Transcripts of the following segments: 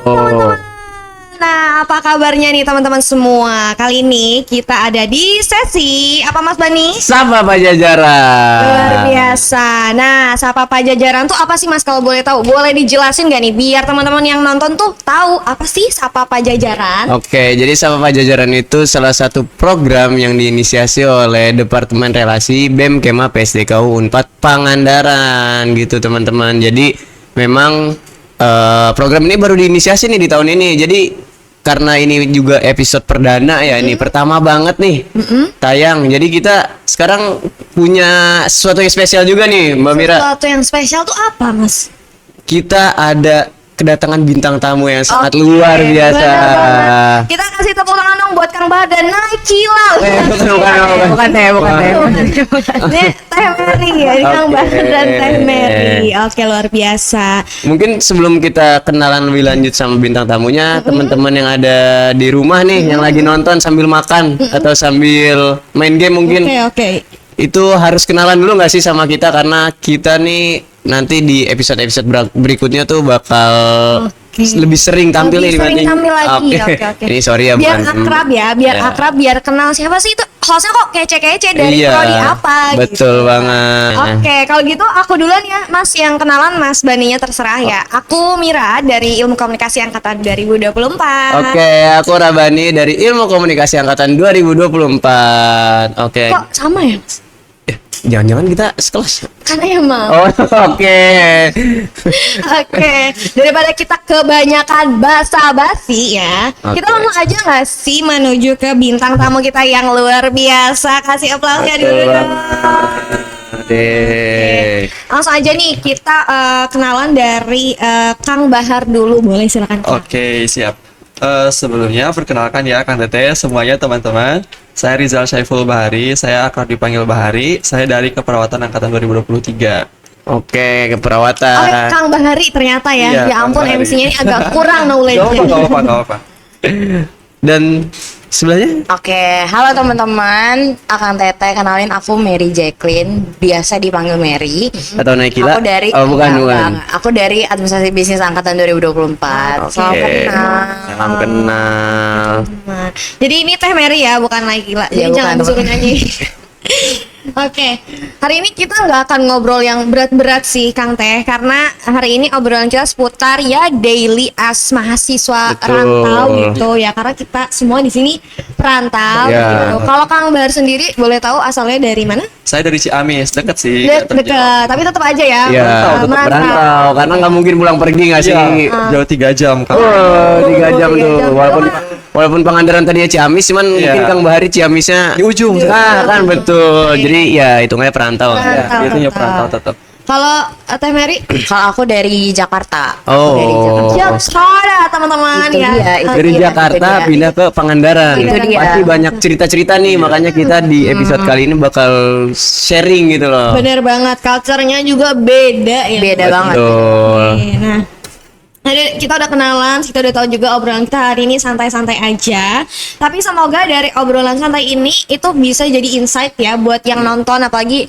teman-teman. Nah, apa kabarnya nih teman-teman semua? Kali ini kita ada di sesi apa Mas Bani? Sapa Pajajaran. Luar biasa. Nah, Sapa Pajajaran tuh apa sih Mas kalau boleh tahu? Boleh dijelasin gak nih biar teman-teman yang nonton tuh tahu apa sih Sapa Pajajaran? Oke, jadi Sapa Pajajaran itu salah satu program yang diinisiasi oleh Departemen Relasi BEM Kema PSDKU Unpad Pangandaran gitu teman-teman. Jadi memang program ini baru diinisiasi nih di tahun ini. Jadi karena ini juga episode perdana ya, ini pertama banget nih tayang. Jadi kita sekarang punya sesuatu yang spesial juga nih Mbak Mira. Sesuatu yang spesial tuh apa Mas? Kita ada kedatangan bintang tamu yang sangat luar biasa. Benar banget. Kita kasih tepuk tangan dong buat Kang Badan Naikila. Bukan teh. Ini Teh Mary ya, ini Kang Oke. Badan dan Teh Mary. Oke, luar biasa. Mungkin sebelum kita kenalan lebih lanjut sama bintang tamunya, teman-teman yang ada di rumah nih yang lagi nonton sambil makan atau sambil main game mungkin, Oke. itu harus kenalan dulu nggak sih sama kita, karena kita nih nanti di episode-episode berikutnya tuh bakal lebih sering tampil nih Lebih sering dibanding. tampil lagi. Oke. Ini sorry ya, Biar bukan. akrab ya, biar Ya. akrab, biar kenal siapa sih itu hostnya kok kece-kece dari Iya, prodi apa betul gitu. banget. Oke, kalau gitu aku duluan ya Mas yang kenalan, Mas Baninya terserah ya. Aku Mira dari Ilmu Komunikasi Angkatan 2024. Oke, aku Rabani dari Ilmu Komunikasi Angkatan 2024. Oke. Kok sama ya Mas? Jangan-jangan kita sekelas. Kan emang. Oh, oke. Oke, daripada kita kebanyakan basa-basi ya, Oke. kita langsung aja nggak sih menuju ke bintang tamu kita yang luar biasa. Kasih aplausnya dulu dong. Deh. Langsung aja nih kita kenalan dari Kang Bahar dulu, boleh silakan Kang. Oke, siap. Sebelumnya perkenalkan ya Kang Tete, semuanya teman-teman. Saya Rizal Syaiful Bahari, saya akrab dipanggil Bahari. Saya dari Keperawatan Angkatan 2023. Oke, Oh, keperawatan. Kang Bahari ternyata ya. Iya, Ya ampun, Kang Bahari. MC-nya ini agak kurang knowledge-nya. Gak apa-apa. Dan sebelahnya? Oke, halo teman-teman, Akang Tete, kenalin aku Mary Jacqueline, biasa dipanggil Mary. Atau Naikila? Aku dari Oh, bukan. enggak. Aku dari Administrasi Bisnis Angkatan 2024. Salam kenal. Salam kenal. Nah, jadi ini Teh Mary ya, bukan lagi gila. Jadi Iya, jangan bukan, disuruh nyanyi. Oke, hari ini kita nggak akan ngobrol yang berat-berat sih, Kang Teh, karena hari ini obrolan kita seputar ya daily as mahasiswa Betul. rantau gitu ya, karena kita semua di sini perantau Ya. gitu. Kalau Kang Bahar sendiri boleh tahu asalnya dari mana? Saya dari Ciamis, deket sih. Dekat, tapi tetap aja ya. Ya, merantau. tetap berantau karena nggak mungkin pulang pergi nggak sih? Iya, jauh 3 jam. Oh, 3 jam 3 tuh. jam. Walaupun Pangandaran tadinya Ciamis, cuman Iya. mungkin Kang Bahari Ciamisnya Di ujung. Ah, kan betul. Jadi ya hitungannya perantau. Perantau. Ya, itunya tetap. perantau tetap. Kalau Teh Mary, Kalau aku dari Jakarta. Oh. Aku dari Jakarta. Jakarta teman-teman Itu ya. dia, itu Dari dia, Jakarta itu dia. pindah ke Pangandaran. Itu dia. Pasti banyak cerita-cerita nih, makanya kita di episode kali ini bakal sharing gitu loh. Bener banget, culture-nya juga beda ya. Beda banget. Betul. Oke, nah, tadi kita udah kenalan, kita udah tahu juga obrolan kita hari ini santai-santai aja. Tapi semoga dari obrolan santai ini itu bisa jadi insight ya buat yang nonton, apalagi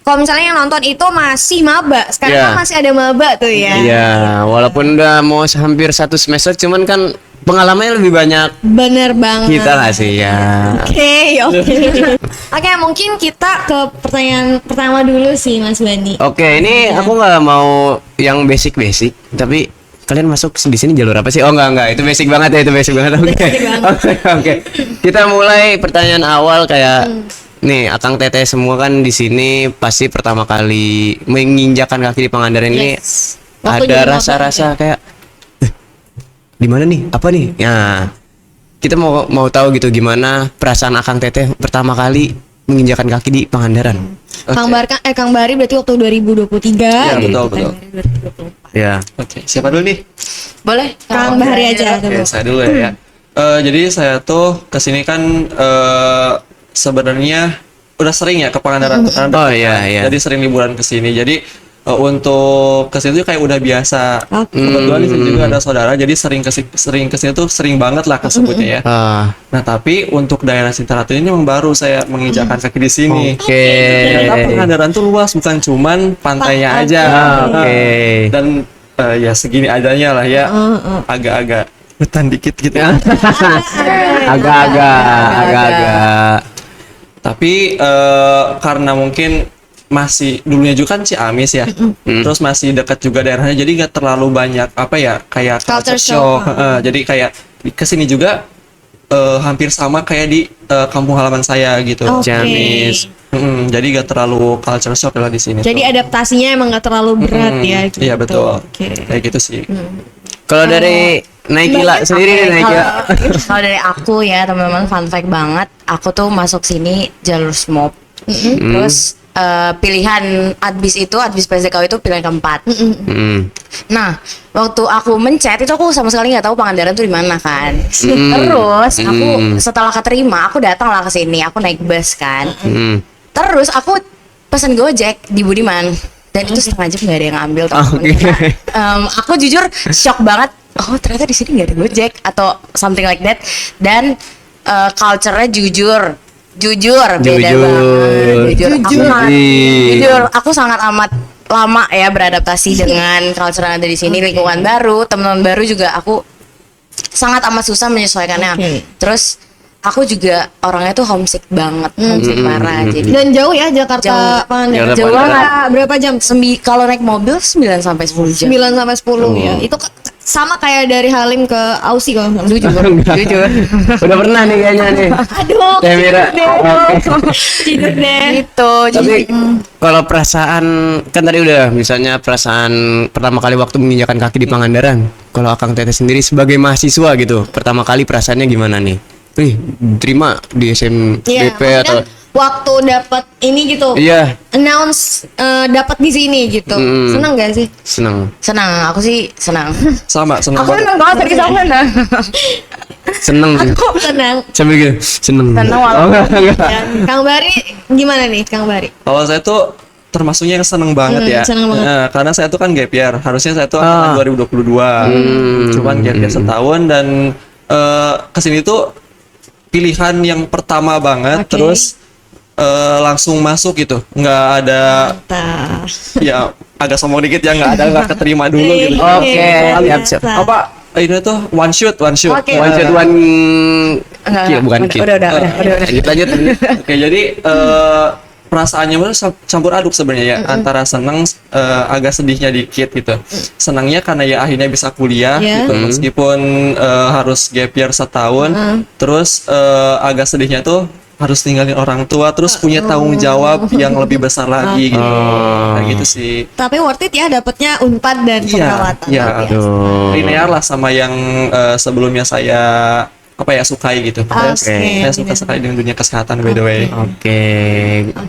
kalau misalnya yang nonton itu masih maba. Sekarang Iya. kan masih ada maba tuh ya. Iya, walaupun udah mau hampir 1 semester, cuman kan pengalamannya lebih banyak Bener banget. kita nggak sih ya. Oke. Oke, mungkin kita ke pertanyaan pertama dulu sih Mas Bani. Oke, ini aku nggak mau yang basic-basic, tapi kalian masuk di sini jalur apa sih? Oh enggak, itu basic banget ya, itu basic banget. Oke. Oke. Kita mulai pertanyaan awal kayak nih, Akang Teteh semua kan di sini pasti pertama kali menginjakan kaki di Pangandaran ini Yes. Waktu jadi ada maba, rasa-rasa kayak di mana nih? Apa nih? Ya. Kita mau tahu gitu gimana perasaan Akang Teteh pertama kali menginjakan kaki di Pangandaran. Kang Bahari berarti waktu 2023. Iya, betul, Teh betul. Mary 2024. Ya. Oke, siapa dulu nih? Boleh? Kang Bahari aja Oke, dulu. saya dulu ya. Jadi saya tuh kesini kan sebenarnya udah sering ya ke Pangandaran. Oh, iya, iya. Jadi sering liburan ke sini. Jadi untuk kesini tuh kayak udah biasa. Oke. Kebetulan di sini juga ada saudara, jadi sering kesini tuh sering banget lah kesebutnya ya. Ah, Nah tapi untuk daerah Sintaratu ini memang baru saya menginjakan kaki di sini. oke. Ternyata Pangandaran tuh luas, bukan cuman pantainya aja. Ah, oke. Dan ya segini adanya lah ya, agak-agak hutan dikit gitu. Agak-agak. Tapi karena mungkin masih dulunya juga kan Ciamis ya, terus masih dekat juga daerahnya, jadi nggak terlalu banyak apa ya kayak Culture culture shock. shock. Jadi kayak kesini juga hampir sama kayak di kampung halaman saya gitu, Oke. Ciamis. Jadi nggak terlalu culture shock lah di sini. Jadi tuh. adaptasinya emang gak terlalu berat ya gitu. Iya betul. Oke. Kayak gitu sih. Kalau dari Naikila sendiri nih Naikila. Kalau dari aku ya teman-teman, fun fact banget, aku tuh masuk sini jalur SMOP. Terus pilihan adbis PSDKU itu pilihan keempat. Nah, waktu aku mencet itu aku sama sekali nggak tahu Pangandaran tuh di mana kan. Terus aku setelah keterima, aku datang lah ke sini, aku naik bus kan. Terus aku pesen Gojek di Budiman. Dan itu setengah jam nggak ada yang ambil. Oke. Aku jujur shock banget. Oh ternyata di sini nggak ada Gojek atau something like that. Dan culture-nya jujur beda banget. Jujur, aku sangat amat lama ya beradaptasi dengan culture yang ada di sini, lingkungan baru, teman-teman baru juga aku sangat amat susah menyesuaikannya. Oke. Terus aku juga orangnya tuh homesick banget, homesick parah. Jadi Dan jauh ya Jakarta Jauh. Pangandaran. Jauh Berapa, berapa jam? kalau naik mobil 9 sampai 10 jam. 9 sampai 10 ya. Itu sama kayak dari Halim ke Aussie kalau nggak salah. Jujur. Udah pernah nih kayaknya nih. Aduh, Teh Mira. tidur deh. Gitu. Tapi kalau perasaan kan tadi udah misalnya perasaan pertama kali waktu menginjakan kaki di Pangandaran. Kalau Akang Teteh sendiri sebagai mahasiswa gitu, pertama kali perasaannya gimana nih? Terima di SMBP Iya, atau maksudnya waktu dapat ini gitu. Iya, Announce dapat di sini gitu. Seneng gak sih? senang. Senang, aku sih senang. Sama, senang Aku banget. senang banget tadi sama senang. Seneng sih. Kok seneng? Sambil gitu, seneng. Seneng Oh, walaupun- enggak. Ya. Kang Bari gimana nih Kang Bari? Kalau saya tuh termasuknya yang seneng banget ya. seneng banget. Karena saya tuh kan gap year. Harusnya saya tuh angkatan 2022. Cuman gap year setahun dan kesini tuh pilihan yang pertama banget. Oke. Terus langsung masuk gitu. Nggak ada Tah. ya agak sombong dikit ya, nggak keterima dulu gitu. Oke, siap. Apa ini tuh one shoot. Oke. One shot one Enggak, kill, bukan udah, kill. udah. Lanjut. Oke, jadi perasaannya tuh campur aduk sebenarnya ya, antara seneng, agak sedihnya dikit gitu. Senangnya karena ya akhirnya bisa kuliah Iya. gitu, meskipun harus gap year setahun. Terus agak sedihnya tuh harus tinggalin orang tua, terus punya tanggung jawab yang lebih besar lagi gitu. Kayak gitu sih. Tapi worth it ya dapatnya Unpad dan keperawatan. Iya. Luar biasa. Tuh. Linear lah sama yang sebelumnya saya sukai gitu. Saya suka sekali dengan dunia kesehatan by the way. Oke,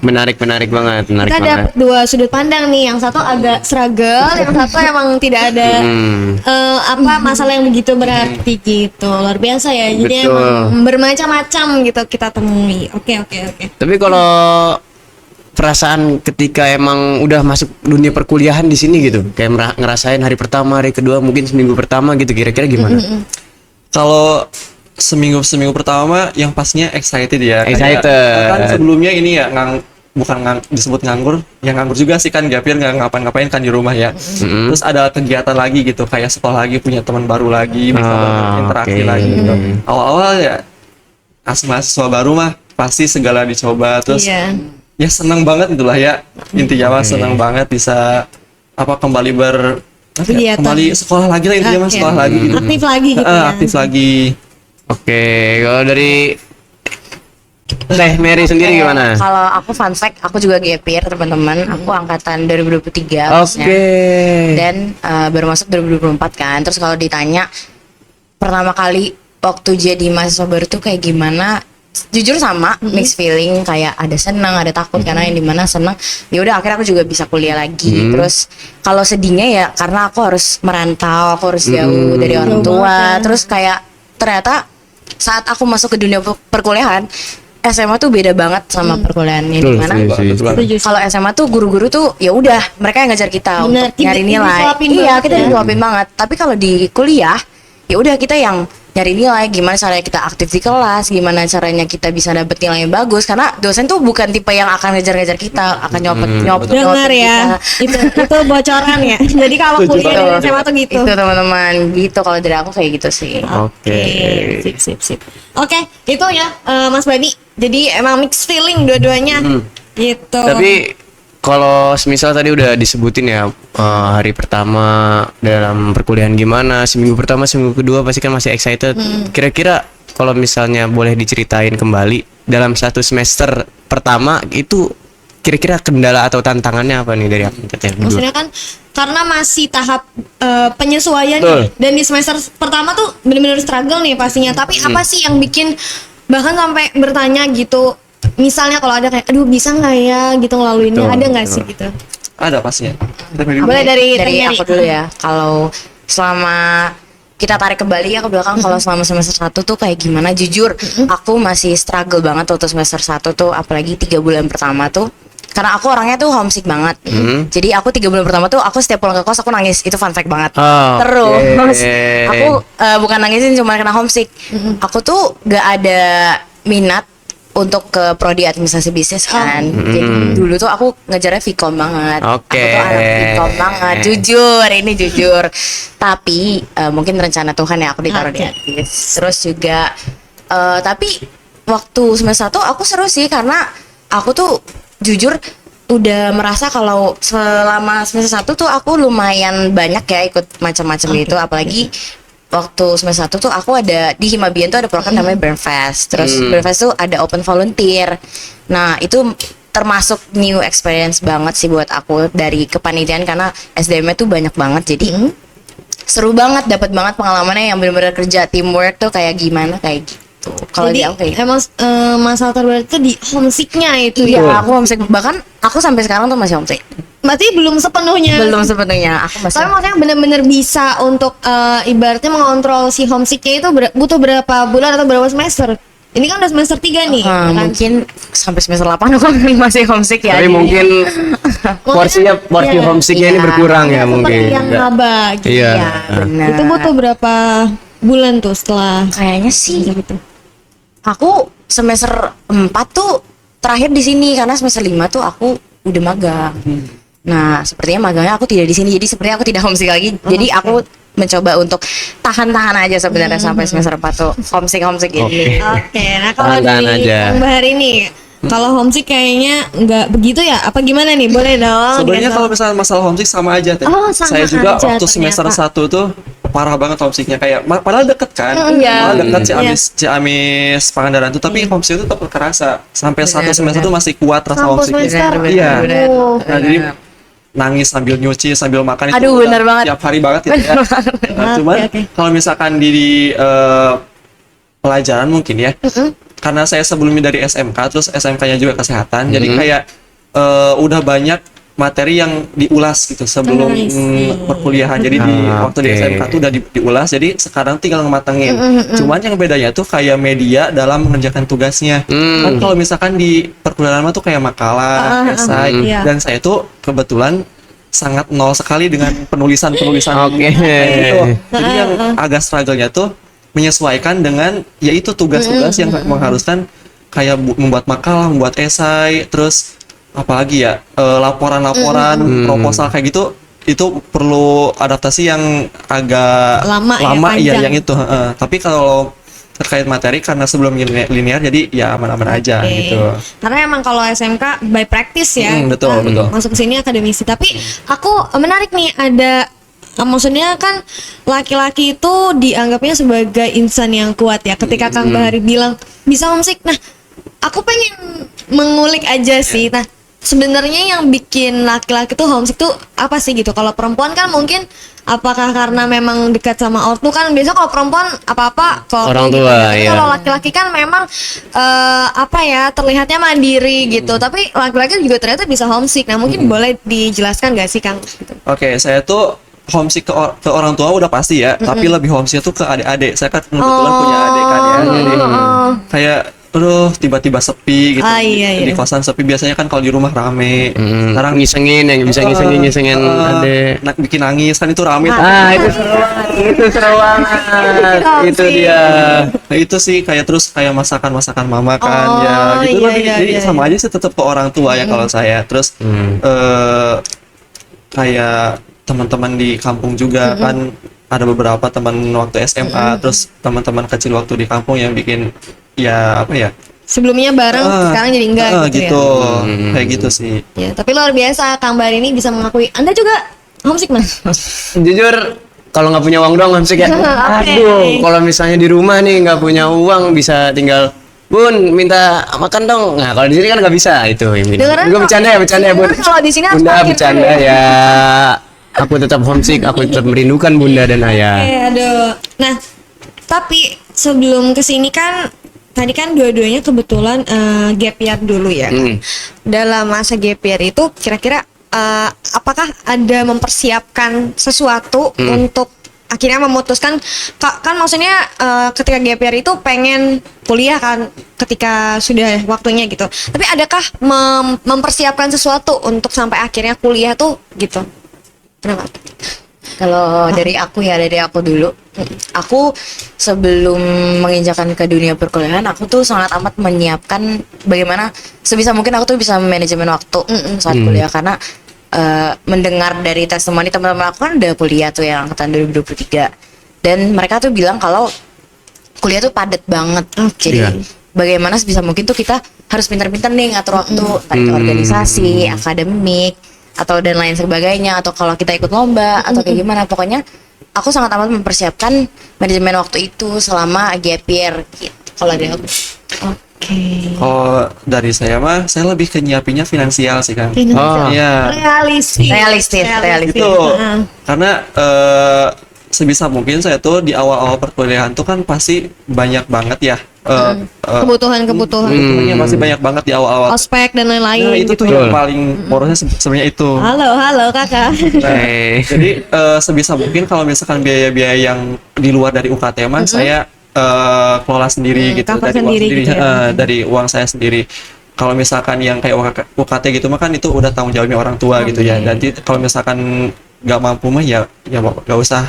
menarik banget, Kita dapat dua sudut pandang nih. Yang satu agak struggle, yang satu emang tidak ada masalah yang begitu berarti gitu. Luar biasa ya. Jadi Betul. emang bermacam-macam gitu kita temui. Oke. Tapi kalau perasaan ketika emang udah masuk dunia perkuliahan di sini gitu, kayak ngerasain hari pertama, hari kedua, mungkin seminggu pertama gitu, kira-kira gimana? Kalau seminggu pertama yang pastinya excited ya. Excited. Kan sebelumnya ini ya disebut nganggur, yang nganggur juga sih kan, gap year nggak ngapa-ngapain kan di rumah ya. Terus ada kegiatan lagi gitu, kayak sekolah lagi, punya teman baru lagi, bisa interaksi oke. lagi gitu. Awal-awal ya mahasiswa baru mah pasti segala dicoba, terus Iya. ya senang banget itulah ya, intinya mah senang banget bisa kembali Kegiatan. kembali sekolah lagi lah, intinya mah Oke. sekolah lagi gitu. Aktif lagi gitu ya. Aktif lagi. Oke, kalau dari Teh Mary sendiri gimana? Kalau aku fun fact, aku juga gap year teman-teman. Aku angkatan 2023 maksudnya. Oke. Dan baru masuk 2024 kan. Terus kalau ditanya pertama kali waktu jadi mahasiswa baru tuh kayak gimana? Jujur sama, mixed feeling, kayak ada senang, ada takut. Karena yang dimana senang, ya udah akhirnya aku juga bisa kuliah lagi. Terus kalau sedihnya ya karena aku harus merantau, aku harus jauh dari orang Jauh tua. banget ya. Terus kayak ternyata saat aku masuk ke dunia perkuliahan, SMA tuh beda banget sama perkuliahan yang Betul, dimana setuju. Setuju. kalau SMA tuh guru-guru tuh ya udah mereka yang ngajar kita Bener, untuk nyari nilai. disuapin Iya, banget kita ya. disuapin banget. Tapi kalau di kuliah ya udah kita yang nyari nilai, gimana caranya kita aktif di kelas, gimana caranya kita bisa dapet nilai yang bagus, karena dosen tuh bukan tipe yang akan ngejar-ngejar kita, akan nyopet Dengar ya, itu bocoran ya. Jadi kalau kuliah dari SMA tuh gitu. Itu teman-teman, gitu kalau dari aku kayak gitu sih. Oke. Sip. Oke, itu ya Mas Bani. Jadi emang mixed feeling dua-duanya. Gitu. Tapi kalau semisal tadi udah disebutin ya hari pertama dalam perkuliahan gimana, seminggu pertama, seminggu kedua pasti kan masih excited. Kira-kira kalau misalnya boleh diceritain kembali dalam satu semester pertama itu kira-kira kendala atau tantangannya apa nih dari aku? Maksudnya kan karena masih tahap penyesuaian Betul. nih, dan di semester pertama tuh bener-bener struggle nih pastinya. Tapi apa sih yang bikin bahkan sampai bertanya gitu? Misalnya kalau ada kayak, aduh bisa nggak ya gitu ngelaluinnya, Betul, ada nggak betul. sih gitu? Ada pastinya. Boleh dari Aku dulu ya. Kalau selama kita tarik kembali ya ke belakang, kalau selama semester 1 tuh kayak gimana, jujur aku masih struggle banget waktu semester 1 tuh, apalagi 3 bulan pertama tuh, karena aku orangnya tuh homesick banget. Jadi aku 3 bulan pertama tuh aku setiap pulang ke kos aku nangis, itu fun fact banget. Oh, Terus oke. aku bukan nangisin, cuma karena homesick. Aku tuh gak ada minat untuk ke prodi administrasi bisnis kan. Jadi dulu tuh aku ngejarnya Vkom banget. Oke. Aku tuh anak Vkom banget, ini jujur. Tapi mungkin rencana Tuhan ya aku ditaruh di admis. Terus juga tapi waktu semester 1 aku seru sih, karena aku tuh jujur udah merasa kalau selama semester 1 tuh aku lumayan banyak ya ikut macam-macam gitu, apalagi waktu semester 1 tuh aku ada di Himabian tuh ada program namanya Burnfest. Terus Burnfest tuh ada open volunteer. Nah, itu termasuk new experience banget sih buat aku dari kepanitiaan, karena SDM-nya tuh banyak banget. Jadi seru banget, dapat banget pengalamannya yang benar-benar kerja teamwork tuh kayak gimana kayak gitu. Kalau Jadi di aku kayak gitu. emang masalah terberat itu di homesicknya itu Iya, ya. aku homesick, bahkan aku sampai sekarang tuh masih homesick. Berarti belum sepenuhnya. Belum sepenuhnya, aku masih. Tapi maksudnya bener-bener bisa untuk ibaratnya mengontrol si homesicknya itu butuh berapa bulan atau berapa semester? Ini kan udah semester 3 nih, ya kan? Mungkin sampai semester 8 aku masih homesick ya. Tapi Jadi- mungkin porsi iya. homesicknya ini Iya. berkurang ya Seperti mungkin. yang maba gitu. Iya. Iya, benar. Itu butuh berapa bulan tuh setelah Kayaknya sih gitu? aku semester 4 tuh terakhir di sini, karena semester 5 tuh aku udah magang. Nah, sepertinya magangnya aku tidak di sini, jadi sepertinya aku tidak homesick lagi. Jadi aku mencoba untuk tahan-tahan aja sebenarnya sampai semester 4 tuh homesick ini. Oke, nah kalau Tahan-tahan di aja. Kang Bahar ini, kalau homesick kayaknya nggak begitu ya? Apa gimana nih? Boleh dong. Sebenarnya gitu. kalau misalnya masalah homesick sama aja teh. Oh, sama Saya juga aja waktu semester ternyata. 1 tuh parah banget homesicknya, kayak padahal deket kan, Iya. padahal deket Ciamis Pangandaran tuh, tapi homesick itu tetap kerasa sampai satu semester tuh masih kuat rasa Sampai homesicknya. semester. Iya. Oh. Nah, jadi nangis sambil nyuci sambil makan itu Aduh, udah bener banget. tiap hari banget ya. Nah, cuman Oke. kalau misalkan di pelajaran mungkin ya, karena saya sebelumnya dari SMK terus SMK-nya juga kesehatan, jadi kayak udah banyak materi yang diulas gitu sebelum I see. perkuliahan. Jadi di waktu di Oke. SMK tuh udah diulas, jadi sekarang tinggal ngematengin. Cuman yang bedanya tuh kayak media dalam mengerjakan tugasnya. Kan kalau misalkan di perkuliahan mah tuh kayak makalah, esai, iya. dan saya tuh kebetulan sangat nol sekali dengan penulisan-penulisan Oke. kayak gitu. Jadi yang agak struggle-nya tuh menyesuaikan dengan yaitu tugas-tugas yang mengharuskan kayak membuat makalah, membuat esai, terus apalagi ya laporan-laporan, proposal kayak gitu, itu perlu adaptasi yang agak Lama ya, ya panjang. yang itu. Tapi kalau terkait materi karena sebelum linear jadi ya aman-aman aja Oke. gitu. Karena emang kalau SMK by practice ya. Betul, betul. Masuk ke sini akademisi. Tapi aku menarik nih, ada maksudnya kan laki-laki itu dianggapnya sebagai insan yang kuat ya. Ketika Kang Bahari bilang bisa homesick. Nah, aku pengen mengulik aja sih. Nah, sebenarnya yang bikin laki-laki tuh homesick tuh apa sih gitu? Kalau perempuan kan mungkin apakah karena memang dekat sama ortu, kan biasa kalau perempuan apa-apa ke ortu Orang gitu. tua, Tapi iya. kalau laki-laki kan memang apa ya, terlihatnya mandiri gitu. Tapi laki-laki juga ternyata bisa homesick. Nah, mungkin boleh dijelaskan gak sih Kang? Gitu. Oke, saya tuh homesick ke orang tua udah pasti ya, tapi lebih homesick tuh ke adik-adik. Saya kan kebetulan punya adik kan ya. Jadi kayak aduh tiba-tiba sepi gitu. Ah, iya, Di iya. kosan sepi biasanya kan kalau di rumah rame. Sekarang Ngisengin yang bisa ngisengin ade. bikin nangis kan itu rame. Itu seru banget. Itu seru banget. Itu dia. Nah, itu sih kayak terus kayak masakan mama kan Oh, ya gitu iya, lebih. iya, Jadi iya, sama aja sih tetap ke orang tua ya kalau saya. Terus kayak teman-teman di kampung juga kan ada beberapa teman waktu SMA, terus teman-teman kecil waktu di kampung yang bikin ya apa ya? Sebelumnya bareng, sekarang jadi enggak gitu, gitu. ya. Kayak gitu sih. Ya, tapi luar biasa Kang Bar ini bisa mengakui Anda juga homesick, Mas. Jujur kalau nggak punya uang doang homesick ya. Aduh, kalau misalnya di rumah nih nggak punya uang bisa tinggal Bun, minta makan dong. Nah, kalau di sini kan nggak bisa itu. Dengeran Gue kok. bercanda ya, Bun. Dengeran kalau di sini harus Bunda parkir bercanda dulu. ya. Aku tetap homesick, aku tetap merindukan Bunda dan Ayah. Aduh. Nah, tapi sebelum kesini kan tadi kan dua-duanya kebetulan gap year dulu ya. Dalam masa gap year itu kira-kira apakah ada mempersiapkan sesuatu untuk akhirnya memutuskan kan maksudnya ketika gap year itu pengen kuliah kan ketika sudah waktunya gitu. Tapi adakah mempersiapkan sesuatu untuk sampai akhirnya kuliah tuh gitu? Kenapa? Kalau dari aku dulu, aku sebelum menginjakan ke dunia perkuliahan, aku tuh sangat amat menyiapkan bagaimana sebisa mungkin aku tuh bisa manajemen waktu saat kuliah karena mendengar dari testimoni teman-teman aku kan udah kuliah tuh yang angkatan 2023 dan mereka tuh bilang kalau kuliah tuh padat banget. Jadi Iya. bagaimana sebisa mungkin tuh kita harus pintar-pintar nih ngatur waktu, entah itu organisasi, akademik atau dan lain sebagainya, atau kalau kita ikut lomba atau kayak gimana. Pokoknya aku sangat amat mempersiapkan manajemen waktu itu selama gap year gitu. Kalau dari aku. Kalau dari saya mah, saya lebih ke nyiapinnya finansial sih kan. Oh. Iya. Realistis. Itu karena sebisa mungkin saya tuh di awal-awal perkuliahan tuh kan pasti banyak banget ya Kebutuhan-kebutuhan, kebutuhannya masih banyak banget di awal-awal. ospek dan lain-lain. Nah, itu tuh gitu. yang paling borosnya sebenarnya itu. Halo kakak. Nah, jadi sebisa mungkin kalau misalkan biaya-biaya yang di luar dari UKT mah saya kelola sendiri gitu cover dari uang sendiri sendiri gitu ya. dari uang saya sendiri. Kalau misalkan yang kayak UKT gitu mah kan itu udah tanggung jawabnya orang tua gitu ya. Nanti kalau misalkan nggak mampu mah ya nggak usah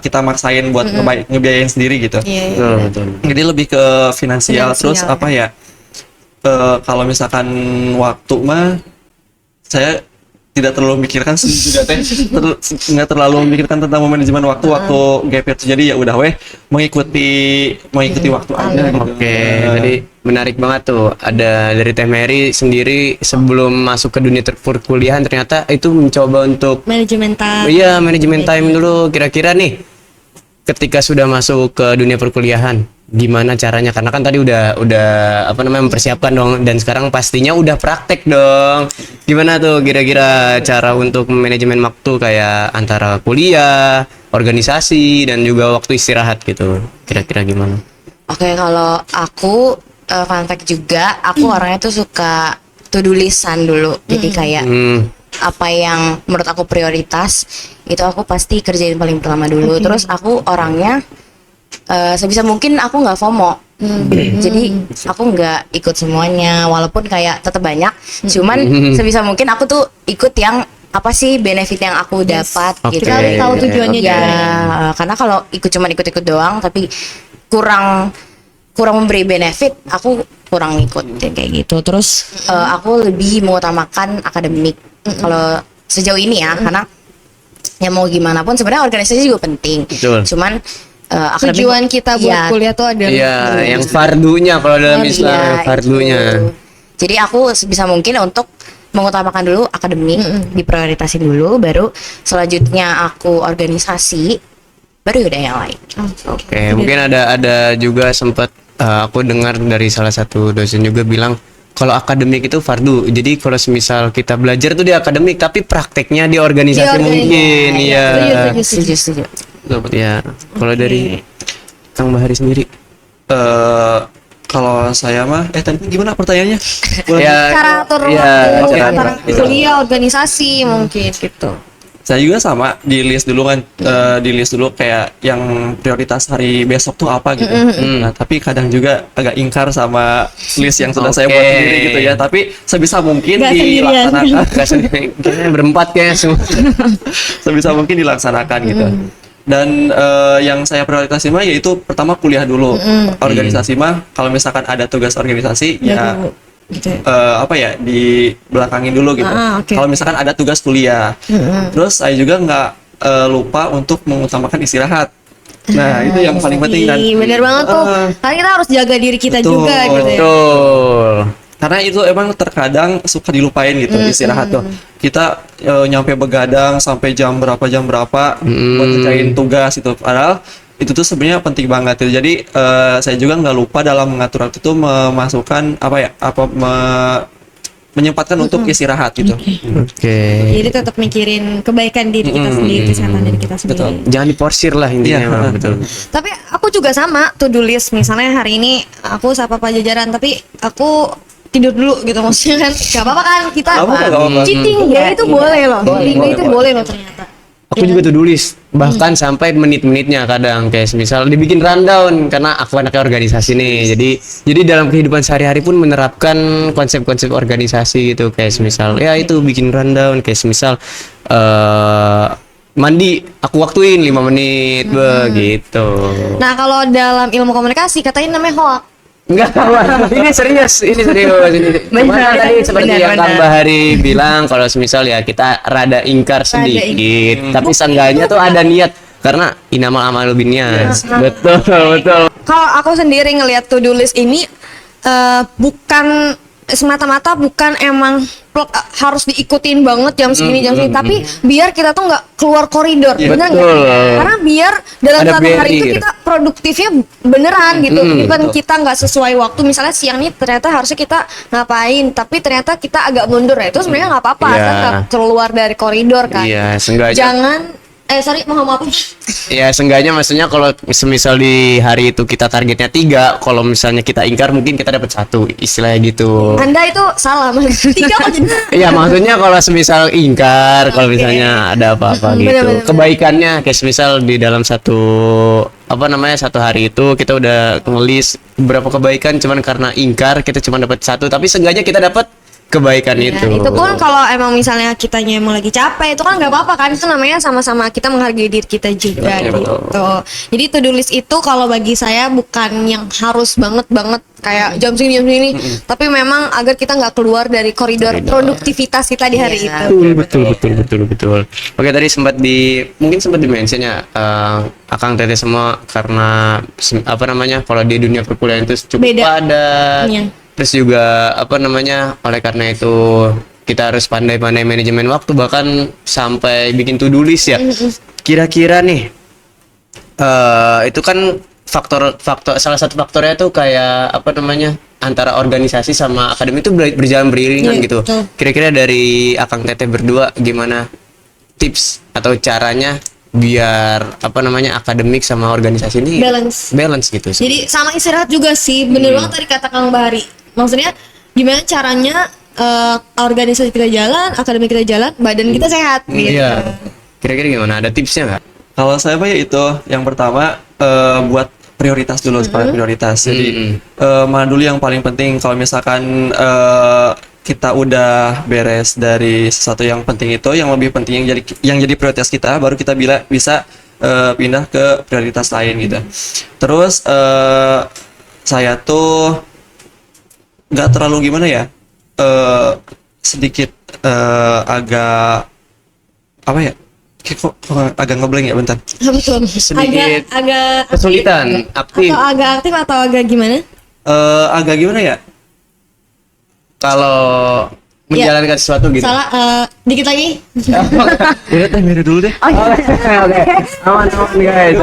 kita maksain buat ngebiayain sendiri gitu. Iya. Betul. Jadi lebih ke finansial. Terus apa ya? Kalau misalkan waktu mah saya tidak terlalu memikirkan sih juga teh nggak terlalu memikirkan tentang manajemen waktu gap year. Jadi ya udah mengikuti waktu aja gitu. Oke, jadi menarik banget tuh. Ada dari Teh Mary sendiri sebelum masuk ke dunia perkuliahan ternyata itu mencoba untuk Manajemen time. iya manajemen time dulu. Kira-kira nih ketika sudah masuk ke dunia perkuliahan gimana caranya? Karena kan tadi udah apa namanya mempersiapkan dong dan sekarang pastinya udah praktek dong. Gimana tuh kira-kira cara untuk manajemen waktu kayak antara kuliah, organisasi dan juga waktu istirahat gitu. Kira-kira gimana? Oke, kalau aku fun fact juga, aku orangnya tuh suka to-do listan dulu. Jadi kayak apa yang menurut aku prioritas itu aku pasti kerjain paling pertama dulu. Terus aku orangnya sebisa mungkin aku nggak FOMO. Jadi aku nggak ikut semuanya, walaupun kayak tetap banyak. Cuman sebisa mungkin aku tuh ikut yang apa sih benefit yang aku dapat Oke. gitu. Kita harus tahu tujuannya Ya, juga. karena kalau ikut doang tapi kurang memberi benefit, aku kurang ikut kayak gitu. Terus aku lebih mengutamakan akademik kalau sejauh ini ya, karena ya mau gimana pun sebenarnya organisasi juga penting. Betul. Cuman akademik, Tujuan kita buat iya, kuliah tuh adalah Iya, yang fardunya kalau dalam iya, Islam fardunya. itu. Jadi aku sebisa mungkin untuk mengutamakan dulu akademik, diprioritasin dulu, baru selanjutnya aku organisasi, baru udah yang lain. Oke, mungkin ada juga sempat aku dengar dari salah satu dosen juga bilang kalau akademik itu fardu. Jadi kalau semisal kita belajar tuh di akademik tapi prakteknya di organisasi mungkin. Iya. Setuju. Ya, kalau dari Kang Bahari sendiri. Kalau saya mah tadi gimana pertanyaannya? Ya, cara atur iya, waktu cara antara atur waktu. kuliah, organisasi mungkin gitu. Saya juga sama di list dulu kan, di list dulu kayak yang prioritas hari besok tuh apa gitu. Nah, tapi kadang juga agak ingkar sama list yang sudah saya buat Oke. sendiri gitu ya. Tapi sebisa mungkin Nggak sendirian. dilaksanakan, Gak sendiri, kayaknya berempat kayaknya semua. sebisa mungkin dilaksanakan gitu. Dan yang saya prioritasin mah yaitu pertama kuliah dulu. Organisasi mah kalau misalkan ada tugas organisasi ya dulu, gitu ya. apa ya di belakangin dulu gitu. Oke. Kalau misalkan ada tugas kuliah, terus saya juga nggak lupa untuk mengutamakan istirahat. Nah itu yang paling penting kan. Iya, bener banget tuh. Karena kita harus jaga diri kita Betul. juga gitu ya. Betul. Karena itu emang terkadang suka dilupain gitu istirahat tuh. Kita nyampe begadang sampai jam berapa buat ngerjain tugas itu. Padahal itu tuh sebenarnya penting banget gitu. Jadi saya juga nggak lupa dalam mengatur waktu itu memasukkan menyempatkan untuk istirahat gitu. Oke. Jadi tetap mikirin kebaikan diri kita sendiri, kesehatan diri kita sendiri. Betul. Jangan diporsir lah intinya, Iya. Bang. Betul. Tapi aku juga sama to-do list. Misalnya hari ini aku sapa pajajaran, tapi aku tidur dulu gitu, maksudnya kan gak apa-apa kan kita Gak apa-apa. cheating day itu boleh loh, cheating day itu boleh loh ternyata. Aku juga tuh tulis, bahkan sampai menit-menitnya kadang kayak misal dibikin rundown karena aku anaknya organisasi nih. Jadi dalam kehidupan sehari-hari pun menerapkan konsep-konsep organisasi gitu kayak misal ya itu bikin rundown kayak misal mandi aku waktuin 5 menit begitu. Nah kalau dalam ilmu komunikasi katanya namanya hoak. Enggak kawan, ini serius. Benar tadi seperti yang Kang Bahari bilang kalau semisal ya kita rada ingkar sedikit, tapi seenggaknya tuh ada niat karena inamal amalu binniyat. Betul. Kalau aku sendiri ngelihat to-do list ini bukan semata-mata bukan emang harus diikutin banget jam segini, tapi biar kita tuh nggak keluar koridor, bener nggak? Betul. Karena biar dalam Ada satu hari barrier. itu kita produktifnya beneran gitu. Even kita nggak sesuai waktu, misalnya siang nih ternyata harusnya kita ngapain, tapi ternyata kita agak mundur ya, itu sebenarnya nggak apa-apa, Iya. kan nggak keluar dari koridor kan. Iya, seenggaknya. Jangan mau apa? Ya seenggaknya maksudnya kalau semisal di hari itu kita targetnya 3, kalau misalnya kita ingkar mungkin kita dapat 1, istilahnya gitu. Anda itu salah, Mas. 3 kok jadi. Iya maksudnya kalau semisal ingkar, kalau misalnya ada apa-apa gitu, Bener-bener. kebaikannya kayak semisal di dalam satu hari itu kita udah ngelis beberapa kebaikan, cuman karena ingkar kita cuma dapat 1, tapi seenggaknya kita dapat kebaikan itu. Itu pun kalau emang misalnya kitanya emang lagi capek itu kan nggak apa-apa kan, itu namanya sama-sama kita menghargai diri kita juga gitu. Jadi to-do list itu kalau bagi saya bukan yang harus banget kayak jam segini, tapi memang agar kita nggak keluar dari koridor produktivitas kita di hari itu. Betul. Oke tadi mungkin sempat di-mention ya Akang Teteh semua karena kalau di dunia perkuliahan itu cukup Beda. padat. Iya. Terus juga oleh karena itu kita harus pandai-pandai manajemen waktu, bahkan sampai bikin to-do list ya. Kira-kira nih itu kan faktor salah satu faktornya tuh kayak antara organisasi sama akademik itu berjalan beriringan Iya, gitu. betul. Kira-kira dari Akang Teteh berdua gimana tips atau caranya biar akademik sama organisasi ini balance gitu. Jadi sama istirahat juga sih, bener banget tadi kata Kang Bahari. Maksudnya gimana caranya organisasi kita jalan, akademik kita jalan, badan kita sehat gitu. Iya. Kira-kira gimana? Ada tipsnya nggak? Kalau saya mah ya itu yang pertama buat prioritas dulu, skala prioritas. Jadi mana dulu yang paling penting. Kalau misalkan kita udah beres dari sesuatu yang penting itu, yang lebih penting yang jadi prioritas kita, baru kita bisa pindah ke prioritas lain gitu. Terus saya tuh nggak terlalu gimana ya, sedikit agak apa ya? Kok agak ngeblank ya, bentar. Betul. Sedikit agak kesulitan, aktif. atau agak aktif atau agak gimana? Agak gimana ya? Kalau menjalankan sesuatu gitu. Salah dikit lagi. Udah teh beda dulu deh. Oke. Aman guys.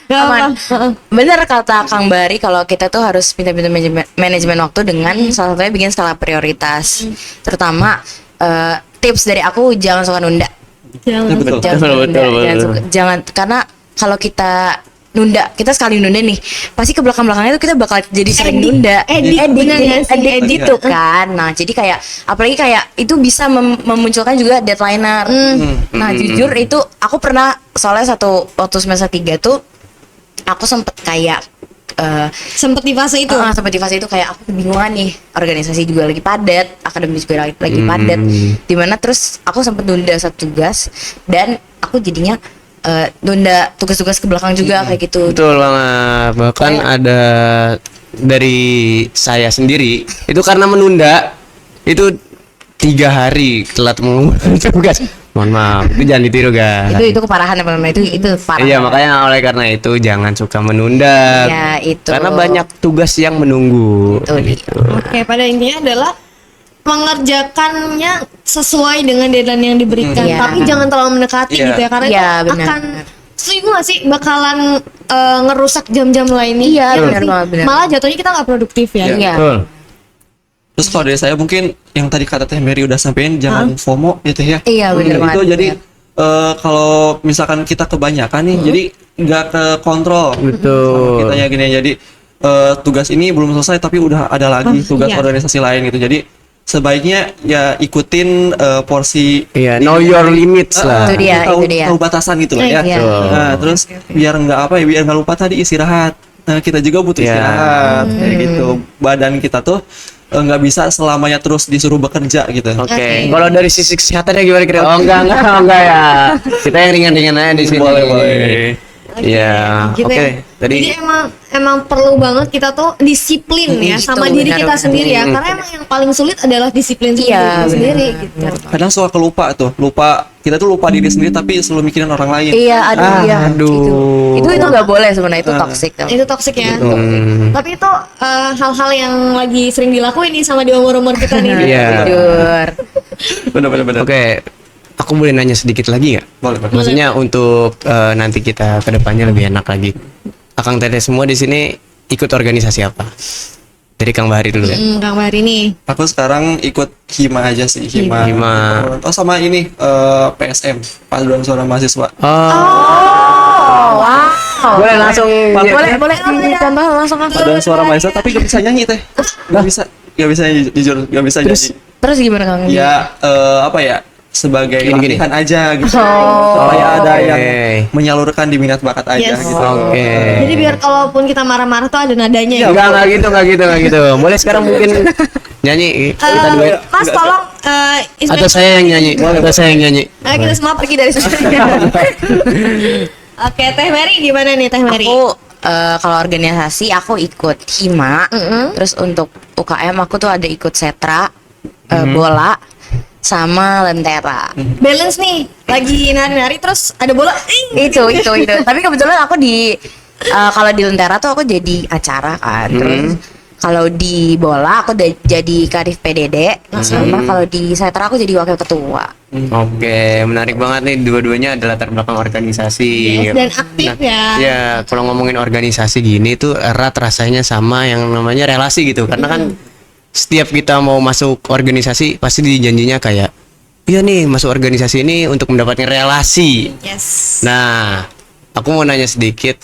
Gak Aman. apa. Bener kata Kang Bari, kalau kita tuh harus pintar-pintar manajemen waktu dengan salah satunya bikin skala prioritas. Terutama tips dari aku, jangan suka nunda. Ya, betul. Jangan Betul. karena kalau kita nunda, kita sekali nunda nih, pasti ke belakang-belakangnya tuh kita bakal jadi sering nunda, bener gak sih? edit gitu kan. Nah jadi kayak apalagi kayak itu bisa memunculkan juga deadlineer. Nah jujur itu aku pernah, soalnya waktu semester 3 tuh aku sempet kayak Sempet di fase itu. sampai di fase itu kayak aku kebingungan nih, organisasi juga lagi padat, akademik juga lagi padat, dimana terus aku sempet nunda satu tugas dan aku jadinya nunda tugas-tugas ke belakang juga kayak gitu. Betul banget. Bahkan ada dari saya sendiri itu karena menunda itu 3 hari telat mengumpulkan tugas. Mohon maaf, itu jangan ditiru guys. Itu keparahan teman-teman, itu parah. Iya, makanya oleh karena itu jangan suka menunda. Ya, itu. Karena banyak tugas yang menunggu. Itu dia. Oke, pada intinya adalah mengerjakannya sesuai dengan deadline yang diberikan, Iya. tapi jangan terlalu mendekati Iya. gitu ya, karena Iya, itu benar. akan setuju gak sih bakalan ngerusak jam-jam lainnya. Iya, Ya benar sih? banget, benar. Malah jatuhnya kita nggak produktif ya. Iya. Betul. Terus kalau dari saya mungkin yang tadi kata Teh Mary udah sampein, jangan FOMO gitu ya. Iya, benar banget. Itu jadi kalau misalkan kita kebanyakan nih, jadi nggak ke kontrol. Betul. Kita ya gini, jadi tugas ini belum selesai tapi udah ada lagi tugas iya. organisasi lain gitu. Jadi sebaiknya ya ikutin porsi. Iya, know your limits lah. Itu dia, tahu, itu dia. tahu batasan gitu lah ya. Iya. Nah, terus biar nggak apa ya, biar nggak lupa tadi istirahat. Nah, kita juga butuh Iya. istirahat kayak gitu. Badan kita tuh nggak bisa selamanya terus disuruh bekerja gitu. Oke. Kalau dari sisi kesehatannya gimana kira? Oh enggak ya. Kita yang ringan-ringan aja di sini. Boleh. Iya. Gitu Oke. ya. Tadi Jadi emang perlu banget kita tuh disiplin ya Gitu, sama diri benar, kita benar. sendiri ya, karena emang yang paling sulit adalah disiplin Iya, sendiri benar. gitu. Kadang suka kelupa tuh, kita tuh lupa diri sendiri tapi selalu mikirin orang lain. Iya, aduh, iya. aduh. Itu nggak boleh sebenarnya, itu toxic. Itu toxic ya. Tapi itu hal-hal yang lagi sering dilakuin nih sama di umur-umur kita nih. Iya. Jujur. Bener. Oke. Aku boleh nanya sedikit lagi nggak? Boleh. Maksudnya untuk nanti kita ke depannya lebih enak lagi. Akang Teteh semua di sini ikut organisasi apa? Dari Kang Bahari dulu ya. Kang Bahari nih. Aku sekarang ikut Hima aja sih, Hima. Oh sama ini PSM, Paduan Suara Mahasiswa. Oh, wow. Boleh langsung. Boleh contoh langsung apa? Paduan Suara Mahasiswa tapi gak bisa nyanyi Teh. Gak bisa nyanyi, jujur gak bisa nyanyi. Terus gimana Kang? Ya apa ya, sebagai Gini. latihan aja gitu. Oh. Supaya ada Oke. yang menyalurkan di minat bakat aja Yes. gitu. Oke. Jadi biar kalaupun kita marah-marah tuh ada nadanya. Enggak gitu. Boleh sekarang mungkin nyanyi kita duet. Mas tolong Atau saya yang nyanyi. Ayo kita semua pergi dari sini. Oke, Teh Mary gimana nih Teh Mary? Aku kalau organisasi aku ikut Hima. Terus untuk UKM aku tuh ada ikut Setra, bola, sama Lentera. Balance nih, lagi nari-nari terus ada bola. Itu. Tapi kebetulan aku kalau di Lentera tuh aku jadi acara kan. Terus kalau di bola aku jadi kadif PDD, sama kalau di Setra aku jadi wakil ketua. Oke, menarik banget nih, dua-duanya adalah latar belakang organisasi. Yes, dan aktif ya. Ya, kalau ngomongin organisasi gini tuh erat rasanya sama yang namanya relasi gitu. Karena kan setiap kita mau masuk organisasi pasti dijanjinya kayak, iya nih masuk organisasi ini untuk mendapatkan relasi. Yes. Nah, aku mau nanya sedikit,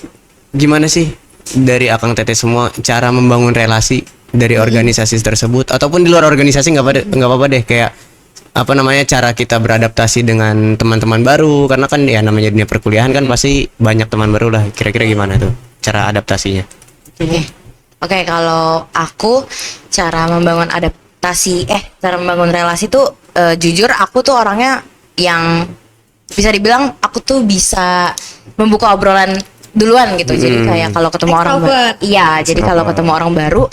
gimana sih dari Akang Teteh semua cara membangun relasi dari organisasi tersebut ataupun di luar organisasi, nggak apa-apa deh, kayak apa namanya, cara kita beradaptasi dengan teman-teman baru, karena kan ya namanya dunia perkuliahan kan pasti banyak teman baru lah. Kira-kira gimana tuh cara adaptasinya? Oke, kalau aku cara membangun cara membangun relasi tuh jujur aku tuh orangnya yang bisa dibilang aku tuh bisa membuka obrolan duluan gitu. Jadi kayak kalau ketemu orang Extrovert. iya, jadi kalau ketemu orang baru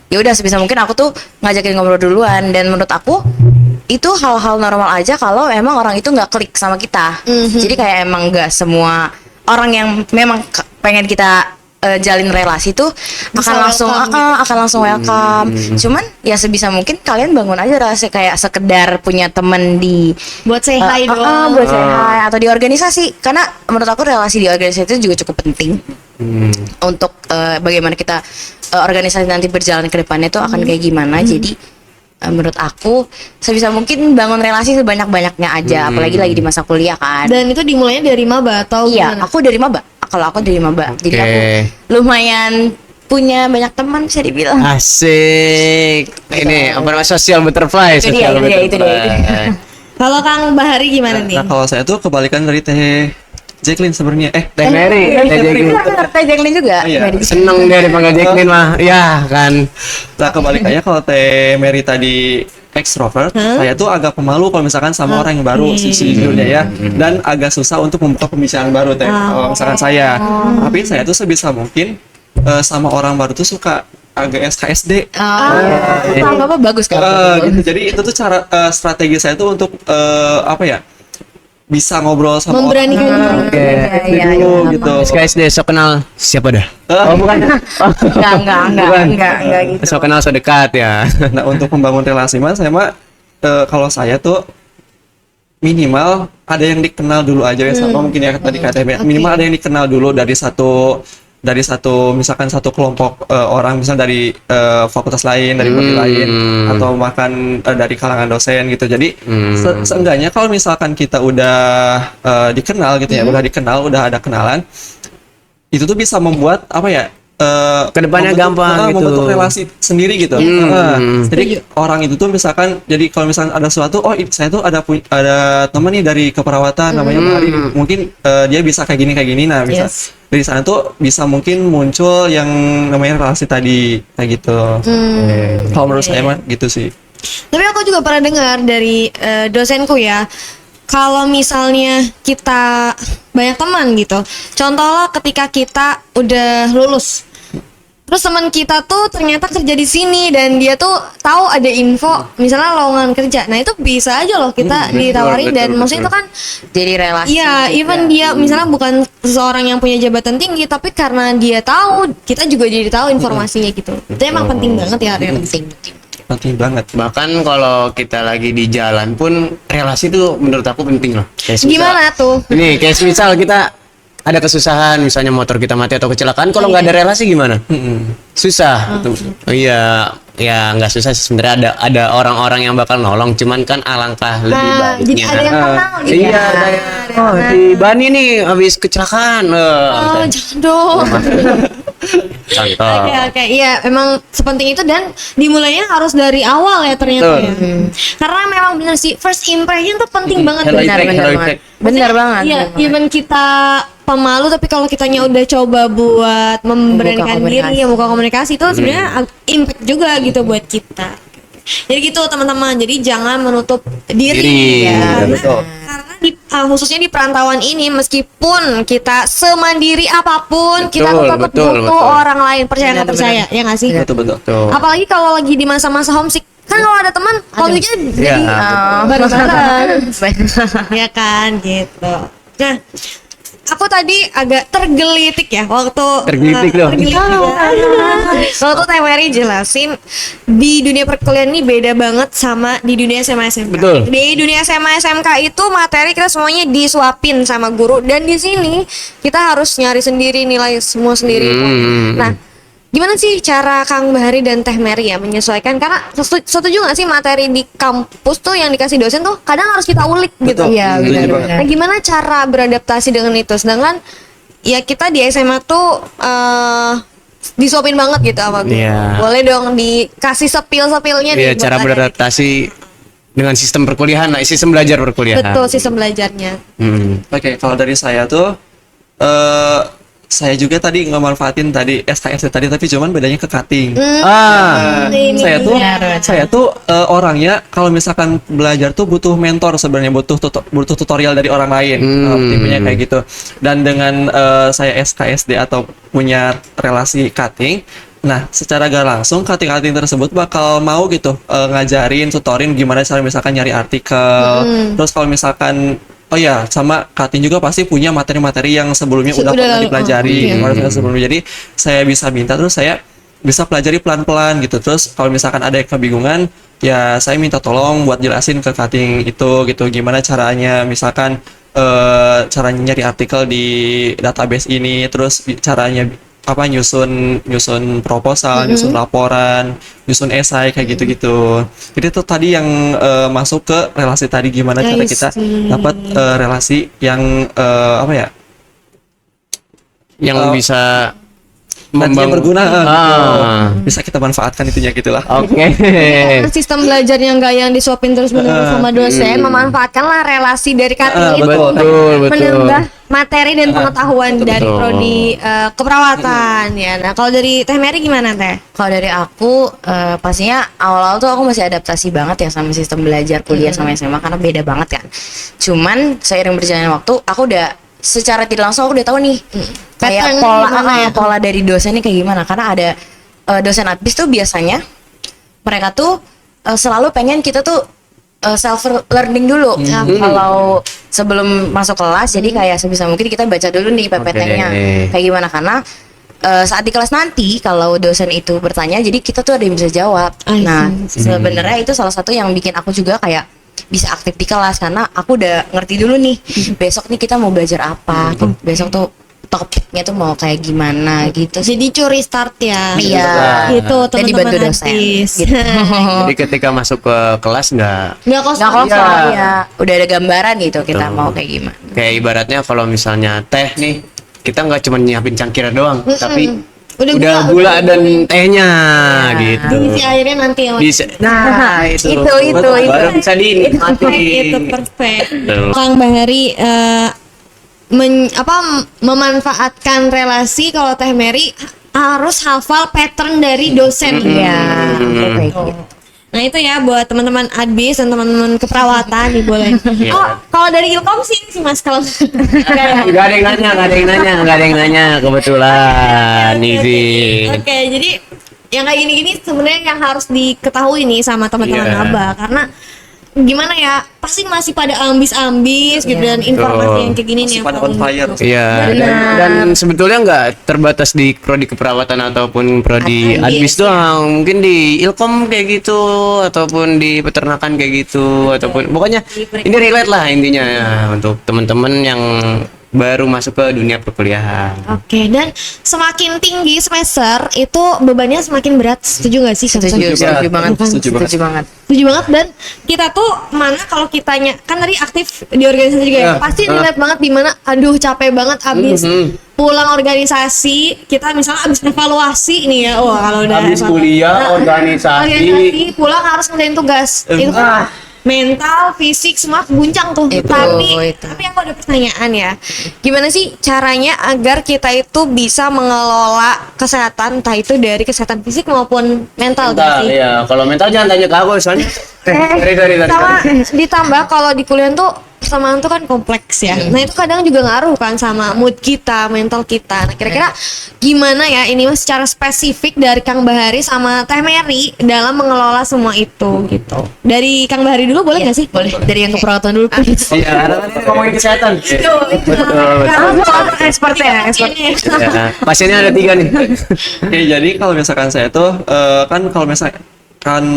ya udah sebisa mungkin aku tuh ngajakin ngobrol duluan, dan menurut aku itu hal-hal normal aja kalau emang orang itu nggak klik sama kita. Jadi kayak emang nggak semua orang yang memang pengen kita jalin relasi tuh akan langsung welcome. Cuman ya sebisa mungkin kalian bangun aja relasi, kayak sekedar punya temen di Buat say hi doang. buat say hi, atau di organisasi, karena menurut aku relasi di organisasi itu juga cukup penting untuk bagaimana kita organisasi nanti berjalan ke depannya tuh akan kayak gimana. Jadi menurut aku sebisa mungkin bangun relasi sebanyak-banyaknya aja, apalagi lagi di masa kuliah kan. Dan itu dimulainya dari maba atau Iya, gimana? aku dari maba. kalau aku dari maba. Jadi Oke. aku lumayan punya banyak teman bisa dibilang. Asik. Ini apa namanya, social butterfly, Itu dia, social itu dia, itu dia. butterfly. Kalau Kang Bahari gimana nih? Nah, kalau saya tuh kebalikan dari Teh Jacqueline sebenarnya. Teh Mary, Teh Jacqueline. Teh Jacqueline juga. Iya. Mary. Seneng dia dipanggil Jacqueline mah. Ya kan. Nah, kebalikannya kalau Teh Mary tadi extrovert, saya tuh agak pemalu kalau misalkan sama orang yang baru sejujurnya ya, dan agak susah untuk membuka pembicaraan baru Teh. Kalau misalkan saya, tapi saya tuh sebisa mungkin sama orang baru tuh suka agak SKSD. Nggak apa-apa, bagus kan. Gitu. Jadi itu tuh cara strategi saya tuh untuk apa ya, bisa ngobrol sama Memberanikan diri. orang. Oke. SD dulu gitu. SKSD, so kenal siapa dah? Oh, bukan. Enggak gitu. So kenal so dekat ya. Nah, untuk membangun relasi mah saya mah kalau saya tuh minimal ada yang dikenal dulu aja ya, sama mungkin ya tadi KTP. Minimal ada yang dikenal dulu dari satu misalkan satu kelompok orang, misalnya dari fakultas lain, dari prodi lain, atau bahkan dari kalangan dosen gitu. Jadi seenggaknya kalau misalkan kita udah dikenal gitu ya, udah ada kenalan, itu tuh bisa membuat apa ya, Kedepannya gampang gitu. membentuk relasi sendiri gitu. Jadi orang itu tuh misalkan, jadi kalau misalkan ada sesuatu, oh saya tuh ada teman nih dari keperawatan namanya Mari, mungkin dia bisa kayak gini. Nah, bisa dari sana tuh bisa mungkin muncul yang namanya relasi tadi kayak gitu. Kalau menurut saya mah gitu sih. Tapi aku juga pernah dengar dari dosenku ya, kalau misalnya kita banyak teman gitu, contohnya ketika kita udah lulus, terus teman kita tuh ternyata kerja di sini dan dia tuh tahu ada info misalnya lowongan kerja, nah itu bisa aja loh kita ditawarin, dan maksudnya itu kan Jadi relasi. iya, even dia misalnya bukan seseorang yang punya jabatan tinggi, tapi karena dia tahu, kita juga jadi tahu informasinya gitu. Itu emang penting banget ya, Ren. Penting banget. Bahkan kalau kita lagi di jalan pun relasi tuh menurut aku penting loh. Kayak Gimana tuh? Ini kayak misal kita ada kesusahan, misalnya motor kita mati atau kecelakaan, kalau nggak ada relasi gimana? Susah. Oh iya, ya nggak susah sih sebenarnya, ada orang-orang yang bakal nolong, cuman kan alangkah lebih Nah, jadi baiknya. ada yang kenal gitu Iya, ya. oh, si Bani nih habis kecelakaan. Oh, jangan dong. Contoh. Oke, iya emang sepenting itu, dan dimulainya harus dari awal ya ternyata ya. Karena memang bener sih, first impression tuh penting banget. Hello Benar, effect, benar hello banget. effect. Benar banget. Iya, benar banget. even kita pemalu, tapi kalau kitanya udah coba buat memberanikan Membuka diri, komunikasi. membuka komunikasi itu sebenarnya impact juga gitu buat kita. Jadi gitu teman-teman, jadi jangan menutup diri, Diri, ya. betul. Karena khususnya di perantauan ini, meskipun kita semandiri apapun, kita Betul, tetap betul, butuh betul. orang lain, percaya nggak percaya, ya nggak sih? Betul. Tuh. Apalagi kalau lagi di masa-masa homesick, kan kalau ada teman, homesicknya jadi Ya, bareng-bareng, ya kan gitu. Nah, aku tadi agak tergelitik ya waktu Tergelitik loh. Waktu Teh Mary jelasin di dunia perkuliahan ini beda banget sama di dunia SMA SMK. Betul. Di dunia SMA SMK itu materi kita semuanya disuapin sama guru, dan di sini kita harus nyari sendiri, nilai semua sendiri. Nah, gimana sih cara Kang Bahari dan Teh Mary ya menyesuaikan? Karena setuju nggak sih materi di kampus tuh yang dikasih dosen tuh kadang harus kita ulik gitu. Iya, Setuju benar. banget. Nah, gimana cara beradaptasi dengan itu? Sedangkan ya kita di SMA tuh disuapin banget gitu apa guru. Iya. Boleh dong dikasih sepil-sepilnya Iya, nih buat cara adik-adik. beradaptasi dengan sistem perkuliahan, sistem belajar perkuliahan. Betul, sistem belajarnya. Oke, kalau dari saya tuh saya juga tadi ngemanfaatin tadi SKSD tadi, tapi cuman bedanya ke cutting. Ini Saya tuh orangnya kalau misalkan belajar tuh butuh mentor sebenarnya, butuh tutorial dari orang lain, tipenya kayak gitu. Dan dengan saya SKSD atau punya relasi cutting, nah secara gak langsung cutting tersebut bakal mau gitu ngajarin, tutorin gimana cara misalkan nyari artikel. Terus kalau misalkan oh ya, sama cutting juga pasti punya materi-materi yang sebelumnya udah pernah lalu, dipelajari sebelumnya. Jadi saya bisa minta, terus saya bisa pelajari pelan-pelan gitu. Terus kalau misalkan ada yang kebingungan, ya saya minta tolong buat jelasin ke cutting itu gitu, gimana caranya misalkan caranya nyari artikel di database ini, terus caranya apa nyusun proposal, nyusun laporan, nyusun esai kayak gitu-gitu. Jadi itu tadi yang masuk ke relasi tadi, gimana cara kita dapat relasi yang apa ya, yang bisa nantinya berguna gitu. Ah. Bisa kita manfaatkan itunya gitulah. Oke. Sistem belajar yang gak yang disuapin terus menerus sama dosen, memanfaatkanlah relasi dari kating itu betul, untuk betul. menambah materi dan pengetahuan dari betul. prodi keperawatan ya. Nah, kalau dari Teh Mary gimana Teh? Kalau dari aku, pastinya awal-awal tuh aku masih adaptasi banget ya sama sistem belajar kuliah sama SMA karena beda banget kan. Cuman seiring berjalannya waktu, aku udah secara tidak langsung aku udah tahu nih kayak Pattern pola gimana ya? pola dari dosen ini kayak gimana. Karena ada dosen admis tuh biasanya mereka tuh selalu pengen kita tuh self learning dulu. Nah, kalau sebelum masuk kelas, jadi kayak sebisa mungkin kita baca dulu nih PPT-nya kayak gimana, karena saat di kelas nanti kalau dosen itu bertanya, jadi kita tuh ada yang bisa jawab. I see. Nah, sebenarnya itu salah satu yang bikin aku juga kayak bisa aktif di kelas karena aku udah ngerti dulu nih besok nih kita mau belajar apa, besok tuh topiknya tuh mau kayak gimana gitu. Jadi curi start ya. Iya. Gitu Dan dibantu teman-teman dosen. artis. Gitu. Jadi ketika masuk ke kelas nggak Nggak kosong. Nggak kosong Iya. ya, udah ada gambaran gitu kita Betul. mau kayak gimana. kayak ibaratnya kalau misalnya teh nih, kita nggak cuma nyiapin cangkir doang, tapi Udah udah gula dan tehnya gitu. Diisi airnya nanti ya. Mas. Bisa. Nah, itu. Itu. Baru bisa dinikmati. Itu perfect. Betul. Kang Bahari memanfaatkan relasi, kalau Teh Mary harus hafal pattern dari dosen. Iya, kayak gitu. Nah itu ya buat teman-teman admis dan teman-teman keperawatan nih boleh. Iya. Oh kalau dari Ilkom sih Mas kalau Gak ada yang nanya, kebetulan ini. Oke, jadi yang kayak gini-gini sebenarnya yang harus diketahui nih sama teman-teman Iya. Aba, karena gimana ya, pasti masih pada ambis-ambis gitu, dan informasi yang kayak gini nih Masih yang pada perlu on fire. gitu. Iya, dan sebetulnya nggak terbatas di prodi keperawatan ataupun prodi admis doang, mungkin di ilkom kayak gitu, ataupun di peternakan kayak gitu, ataupun pokoknya ini relate lah intinya ya, untuk teman-teman yang baru masuk ke dunia perkuliahan. Oke, dan semakin tinggi semester itu bebannya semakin berat, setuju nggak sih? Setuju banget. Setuju banget. Setuju banget. Dan kita tuh mana kalau kitanya kan tadi aktif di organisasi juga ya, pasti relate banget di mana aduh capek banget abis pulang organisasi, kita misalnya abis evaluasi nih ya, wah kalau udah Habis kuliah, organisasi. pulang harus ngerjain tugas, itu kan mental, fisik semua guncang tuh. Itu. Tapi aku ada pertanyaan ya, gimana sih caranya agar kita itu bisa mengelola kesehatan, entah itu dari kesehatan fisik maupun mental Mental, sih? ya. Kalau mental jangan tanya ke aku soalnya. Sorry. Sama ditambah kalau di kuliah tuh persamaan tuh kan kompleks ya. Nah itu kadang juga ngaruh kan sama mood kita, mental kita. Nah kira-kira gimana ya ini mas secara spesifik dari Kang Bahari sama Teh Mary dalam mengelola semua itu gitu. Dari Kang Bahari dulu boleh nggak sih? Boleh dari yang keperawatan dulu. Iya, karena kan ini ngomongin kesehatan. Betul. Expertnya. Ya, pasiennya ada 3 nih. Oke, jadi kalau misalkan saya tuh kan kalau misalkan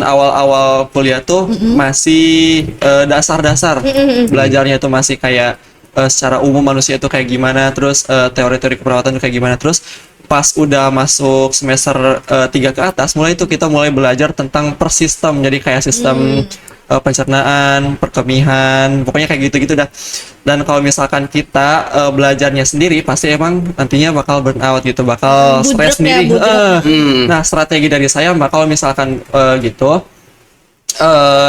awal-awal kuliah tuh masih dasar-dasar belajarnya tuh masih kayak secara umum manusia tuh kayak gimana, terus teori-teori keperawatan tuh kayak gimana, terus pas udah masuk semester 3 ke atas mulai itu kita mulai belajar tentang per sistem, jadi kayak sistem pencernaan, perkemihan, pokoknya kayak gitu-gitu dah. Dan kalau misalkan kita belajarnya sendiri, pasti emang nantinya bakal burnout gitu, bakal Budrek stres ya, sendiri. budrek. Nah, strategi dari saya, Mbak, kalau misalkan gitu,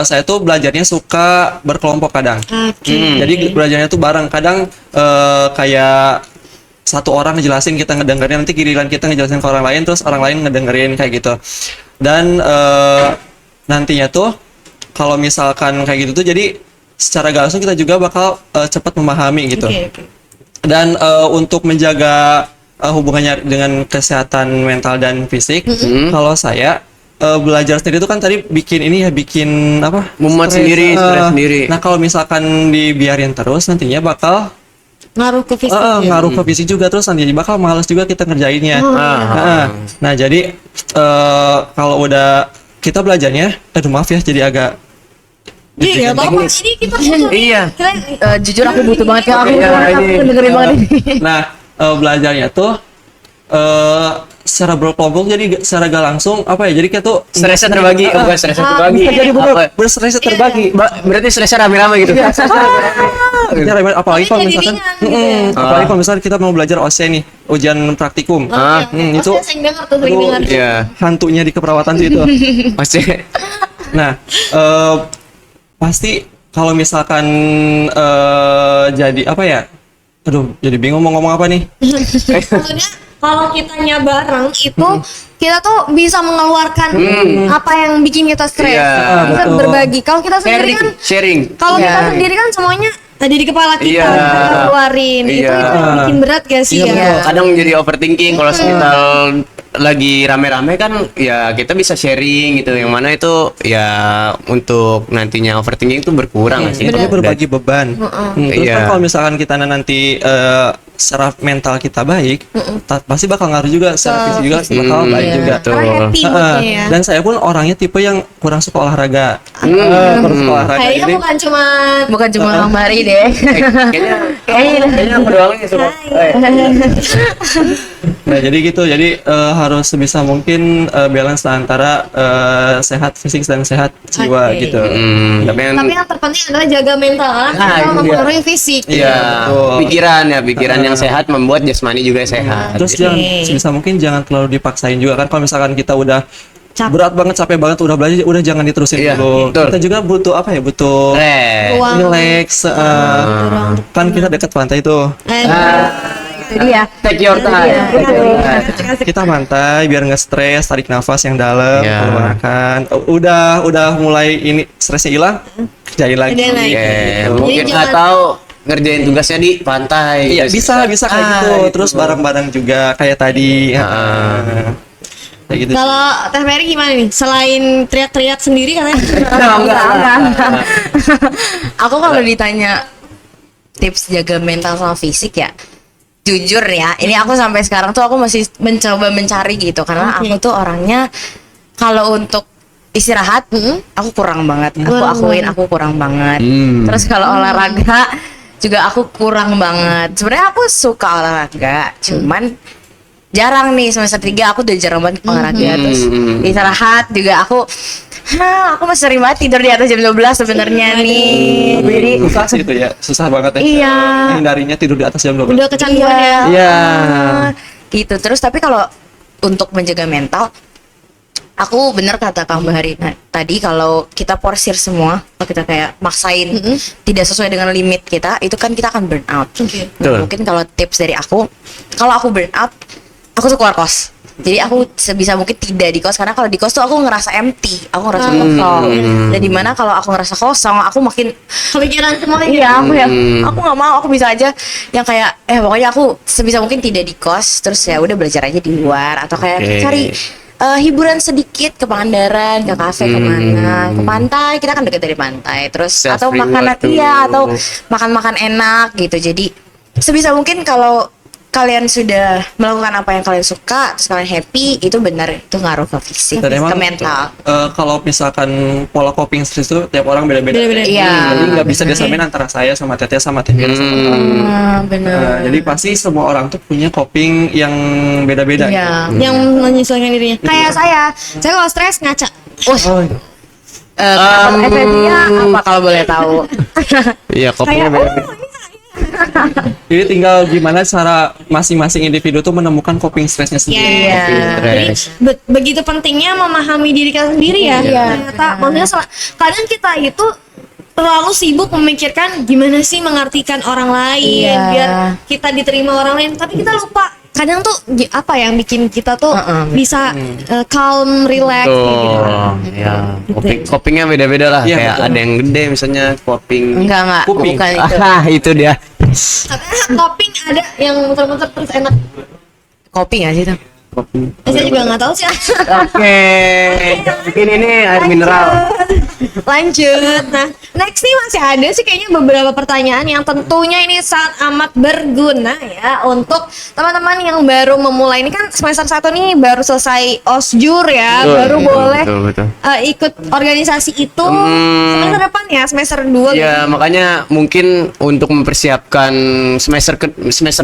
saya tuh belajarnya suka berkelompok kadang. Oke. Jadi belajarnya tuh bareng, kadang kayak satu orang ngejelasin, kita ngedengerin, nanti giliran kita ngejelasin ke orang lain, terus orang lain ngedengerin kayak gitu. Dan nantinya tuh kalau misalkan kayak gitu tuh jadi secara gak langsung kita juga bakal cepat memahami gitu. Oke. Dan untuk menjaga hubungannya dengan kesehatan mental dan fisik, kalau saya belajar sendiri itu kan tadi bikin ini ya, bikin apa? Mumet sendiri, stres sendiri. Nah, kalau misalkan dibiarin terus nantinya bakal Ngaruh ke fisik. ngaruh ke fisik juga, terus nantinya bakal males juga kita ngerjainnya. Nah, jadi kalau udah kita belajarnya, aduh maaf ya, jadi agak Iya, Bapak. Ini kita Iya. Jujur aku butuh banget ya, aku dengerin banget ini. Nah, belajarnya tuh secara berkelompok, jadi secara gak langsung apa ya, jadi kita tuh Stresnya terbagi, bukan stresnya terbagi. jadi Apa? berstresnya terbagi. Berarti stresnya rame-rame gitu. Ya, apalagi Tapi kalau jadi misalkan ringan gitu ya. apalagi kalau misalkan kita mau belajar OC nih, ujian praktikum. Itu Itu sering dengar tuh, sering aduh, dengar. Iya. hantunya di keperawatan tuh itu. Maksudnya Nah, pasti kalau misalkan jadi apa ya? Aduh, jadi bingung mau ngomong apa nih? Maksudnya kalau kitanya bareng itu kita tuh bisa mengeluarkan apa yang bikin kita stres. Iya, Bisa betul. berbagi. Kalau kita sendiri kan, sharing. kalau kita Iya. sendiri kan semuanya ada di kepala kita, Iya. kita keluarin. Itu Iya. yang bikin berat gak sih Iya, ya? betul. Kadang jadi overthinking kalau misal lagi rame-rame kan ya kita bisa sharing gitu, yang mana itu ya untuk nantinya overthinking itu berkurang nggak sih. Intinya berbagi beban. Terus Iya. kan kalau misalkan kita nanti secara mental kita baik, pasti bakal ngaruh juga secara fisik juga bakal baik juga. Betul. Karena happy Heeh. moodnya ya. Dan saya pun orangnya tipe yang kurang suka olahraga. Kurang suka olahraga. Kayaknya Jadi bukan cuma Mari deh. Kayaknya aku doang nih suka. nah jadi gitu. Jadi harus sebisa mungkin balance antara sehat fisik dan sehat jiwa Oke. gitu. Tapi yang Tapi yang terpenting adalah jaga mental karena Nah, mental itu dia. mempengaruhi fisik. Iya, betul. pikiran yang sehat membuat jasmani juga sehat. Terus jangan sebisa mungkin jangan terlalu dipaksain juga kan. Kalau misalkan kita udah Capek. berat banget, capek banget, udah belajar, udah jangan diterusin Iya, dulu. betul. Kita juga butuh apa ya? Butuh Ruang. relax. Kan kita dekat pantai tuh. Itu dia. Take your time. Kita pantai biar nggak stres, tarik nafas yang dalam, Iya. keluarkan. Udah mulai ini stresnya hilang, kerjain lagi. Kerjain lagi. Oke, Gitu. mungkin Jadi jangan- atau ngerjain tugasnya di pantai. Iya, bisa kayak gitu. Terus bareng-bareng juga kayak tadi. Kayak gitu. Kalau Teh Mary gimana nih? Selain teriak-teriak sendiri katanya. Enggak. Aku kalau ditanya tips jaga mental sama fisik ya, jujur ya, ini aku sampai sekarang tuh aku masih mencoba mencari gitu karena Oke. aku tuh orangnya kalau untuk istirahat aku kurang banget. Aku Kurang akuin banget. aku kurang banget. Hmm. Terus kalau olahraga juga aku kurang banget. Sebenarnya aku suka olahraga, cuman jarang nih semester 3 aku udah jarang banget olahraga. Terus istirahat juga aku masih sering banget tidur di atas jam 12 sebenarnya nih. Jadi Susah sih itu ya, susah banget ya. Iya. Hindarinya tidur di atas jam 12. Udah kecanduan ya. Iya. Gitu. Terus tapi kalau untuk menjaga mental, aku bener kata Kang Bahari tadi, kalau kita porsir semua, kalau kita kayak maksain tidak sesuai dengan limit kita, itu kan kita akan burn out. Oke. Nah, Betul. mungkin kalau tips dari aku, kalau aku burn out, aku tuh keluar kos. Jadi aku sebisa mungkin tidak di kos, karena kalau di kos tuh aku ngerasa empty, aku ngerasa kosong. Dan dimana kalau aku ngerasa kosong, aku makin Kepikiran semua iya aku ya, aku nggak mau, aku bisa aja yang kayak pokoknya aku sebisa mungkin tidak di kos, terus ya udah belajar aja di luar atau kayak Oke. cari hiburan sedikit ke Pangandaran, ke kafe, kemana, ke pantai, kita kan deket dari pantai, terus Self atau makanan reward tuh. atau makan enak gitu. Jadi sebisa mungkin kalau kalian sudah melakukan apa yang kalian suka, terus kalian happy, itu benar, itu ngaruh ke fisik, Dan emang ke mental. kalau misalkan pola coping stress itu tiap orang beda-beda. Beda-beda. Iya. Jadi nggak bisa disamain antara saya sama Teteh sama Teh Mira sama Kang. Benar. Jadi pasti semua orang tuh punya coping yang beda-beda. Iya. gitu. yang menyesuaikan dirinya. Kayak saya kalau stres ngaca. Oh, Efeknya apa kalau boleh tahu? Iya, kopinya Kayak beda. jadi tinggal gimana cara masing-masing individu tuh menemukan coping stressnya sendiri. Iya. Jadi Stres. begitu pentingnya memahami diri kita sendiri ya. Ternyata maksudnya kadang kita itu terlalu sibuk memikirkan gimana sih mengartikan orang lain Iya. biar kita diterima orang lain, tapi kita lupa kadang tuh apa yang bikin kita tuh bisa calm, relax kayak gitu. Tuh, ya. Kopingnya beda-beda lah. Iya, Kayak betul. ada yang gede misalnya koping. Enggak, Kuping. bukan itu. Ah, itu dia. Katanya topping ada yang muter-muter terus enak. Kopi nggak sih itu? Saya juga nggak tahu sih. Oke. Mungkin ini air mineral. Lanjut. Nah, next nih masih ada sih kayaknya beberapa pertanyaan yang tentunya ini sangat amat berguna ya untuk teman-teman yang baru memulai. Ini kan semester 1 nih baru selesai osjur ya, Betul, baru betul, boleh betul. ikut organisasi itu semester depan ya, semester 2 Ya, makanya mungkin untuk mempersiapkan semester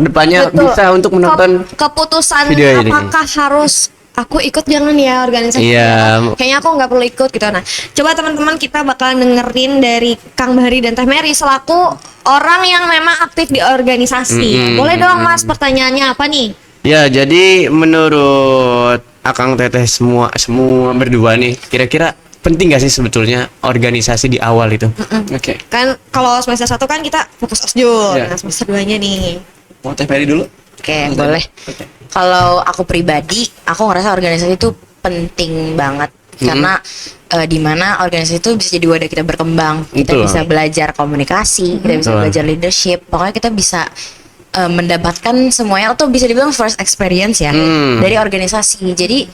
depannya Betul. bisa untuk menonton keputusan video ini. apakah harus aku ikut jangan ya organisasi. Iya. Kayaknya aku nggak perlu ikut gitu. Nah, coba teman-teman kita bakalan dengerin dari Kang Bahari dan Teh Mary selaku orang yang memang aktif di organisasi. Boleh dong Mas, pertanyaannya apa nih? Ya, jadi menurut Akang Teteh semua berdua nih, kira-kira penting gak sih sebetulnya organisasi di awal itu? Oke. Kan kalau semester 1 kan kita fokus osjul. Iya. Nah, semester 2-nya nih. Mau Teh Ferry dulu? Oke, boleh. Kalau aku pribadi, aku ngerasa organisasi itu penting banget karena di mana organisasi itu bisa jadi wadah kita berkembang. Kita Betul. bisa belajar komunikasi, kita bisa Betul. belajar leadership. Pokoknya kita bisa mendapatkan semuanya atau bisa dibilang first experience ya dari organisasi. Jadi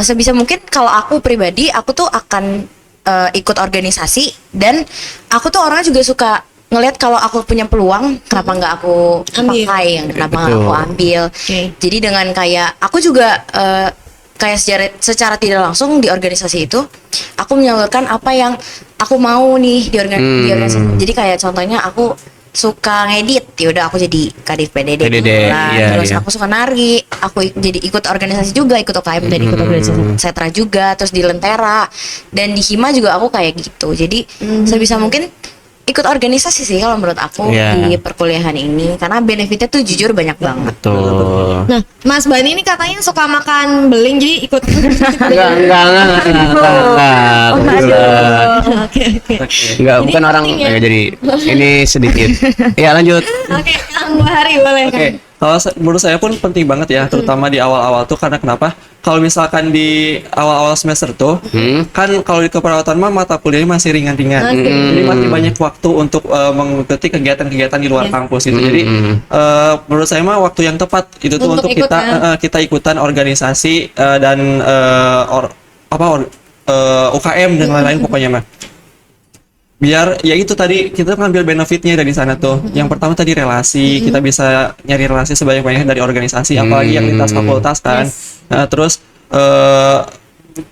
sebisa mungkin kalau aku pribadi, aku tuh akan ikut organisasi dan aku tuh orangnya juga suka ngelihat kalau aku punya peluang kenapa nggak aku Ambil. pakai, kenapa nggak Betul. aku ambil. Oke. Jadi dengan kayak aku juga kayak secara tidak langsung di organisasi itu aku menyalurkan apa yang aku mau nih di organisasi. Jadi kayak contohnya aku suka ngedit, ya udah aku jadi kadif PDD, PDD, lah. iya, Terus iya. aku suka nari, aku jadi ikut organisasi juga, ikut OKM dan ikut organisasi setra juga, terus di Lentera dan di Hima juga aku kayak gitu. Jadi sebisa mungkin ikut organisasi sih kalau menurut aku Iya. di perkuliahan ini karena benefitnya tuh jujur banyak banget. Betul. Nah, Mas Bani ini katanya suka makan beling jadi ikut. Enggak. Kebetulan. Oke, oke. Enggak, bukan orang penting ya? jadi ini sedikit. Ya, lanjut. Oke, Kang Bahari boleh. Oke, kalau menurut saya pun penting banget ya, terutama di awal-awal tuh karena kenapa? Kalau misalkan di awal-awal semester tuh, kan kalau di keperawatan mah mata kuliahnya masih ringan-ringan, Oke. jadi masih banyak waktu untuk mengikuti kegiatan-kegiatan di luar kampus itu. Jadi menurut saya mah waktu yang tepat itu tuh Untuk untuk ikut, kita ya. kita ikutan organisasi dan UKM dan lain-lain pokoknya mah. Biar ya itu tadi kita ngambil benefitnya dari sana tuh. Yang pertama tadi relasi, kita bisa nyari relasi sebanyak-banyaknya dari organisasi, apalagi yang lintas fakultas kan. Nah, terus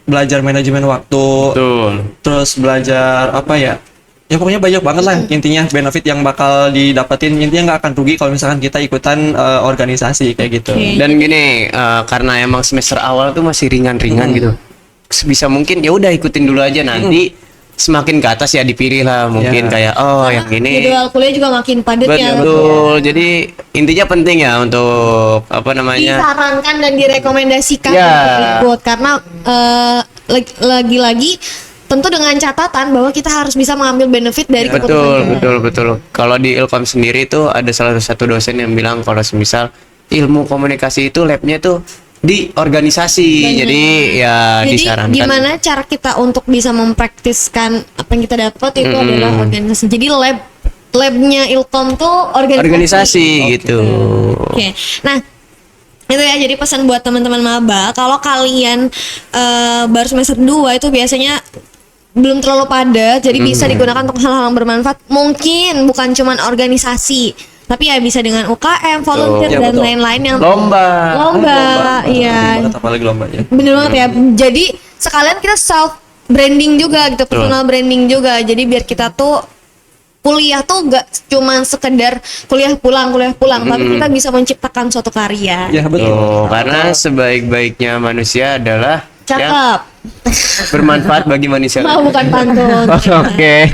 belajar manajemen waktu, Betul. terus belajar apa ya? Ya pokoknya banyak banget lah intinya benefit yang bakal didapetin. Intinya nggak akan rugi kalau misalkan kita ikutan organisasi kayak gitu. Dan gini, karena emang semester awal tuh masih ringan-ringan gitu. Sebisa mungkin ya udah ikutin dulu aja, nanti semakin ke atas ya dipilih lah mungkin kayak yang ini. Jadwal kuliah juga makin padat ya. Betul. Jadi intinya penting ya untuk apa namanya? Disarankan dan direkomendasikan Ya. untuk ikut karena lagi-lagi tentu dengan catatan bahwa kita harus bisa mengambil benefit dari Betul. Kalau di Ilkom sendiri tuh ada salah satu dosen yang bilang kalau semisal ilmu komunikasi itu labnya tuh di organisasi. Jadi ya Jadi disarankan. gimana cara kita untuk bisa mempraktiskan apa yang kita dapat itu adalah organisasi. Jadi labnya Ilkom tuh Organisasi gitu. Oke. Nah, itu ya jadi pesan buat teman-teman maba kalau kalian baru semester 2 itu biasanya belum terlalu padat, jadi bisa digunakan untuk hal-hal yang bermanfaat. Mungkin bukan cuman organisasi, tapi ya bisa dengan UKM, volunteer Ya, dan betul. lain-lain yang Lomba. iya. Penting banget, apalagi lomba ya. Bener banget ya. Jadi sekalian kita self branding juga gitu, personal branding juga. Jadi biar kita tuh kuliah tuh gak cuman sekedar kuliah pulang, tapi kita bisa menciptakan suatu karya. Ya betul. Tuh, karena sebaik-baiknya manusia adalah yang Cakep. bermanfaat bagi manusia. Oh, bukan pantun. Oke.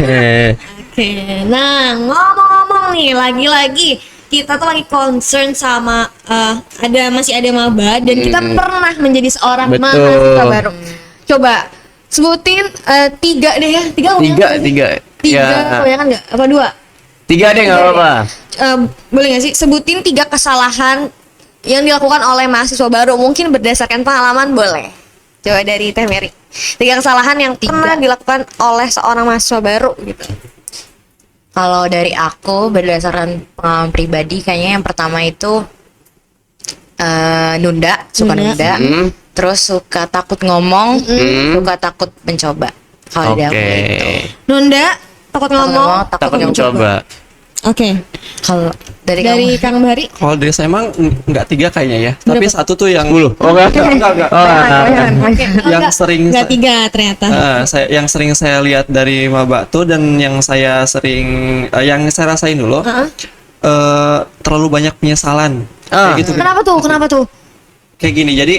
Oke, nah ngomong-ngomong nih lagi-lagi kita tuh lagi concern sama masih ada maba dan kita pernah menjadi seorang Betul. mahasiswa baru. Coba sebutin 3 deh ya, 3 Tiga. Tiga, Ya. kan nggak? Apa 2? 3 deh nggak apa-apa. Boleh nggak sih sebutin 3 kesalahan yang dilakukan oleh mahasiswa baru mungkin berdasarkan pengalaman boleh. Coba dari Teh Mary. 3 kesalahan yang pernah dilakukan oleh seorang mahasiswa baru gitu. Kalau dari aku berdasarkan pengalaman pribadi kayaknya yang pertama itu suka nunda, terus suka takut ngomong, suka takut mencoba. Kalau dari aku itu. Nunda, takut ngomong. Takut mencoba. Oke. Kalau dari Kang Bahari. Kalau dari saya emang nggak 3 kayaknya ya, tapi satu tuh yang 10. Oh enggak. yang sering Nggak 3 ternyata. yang sering saya lihat dari maba tuh dan yang saya sering yang saya rasain dulu terlalu banyak penyesalan kayak gitu. Kenapa tuh? Kayak gini, jadi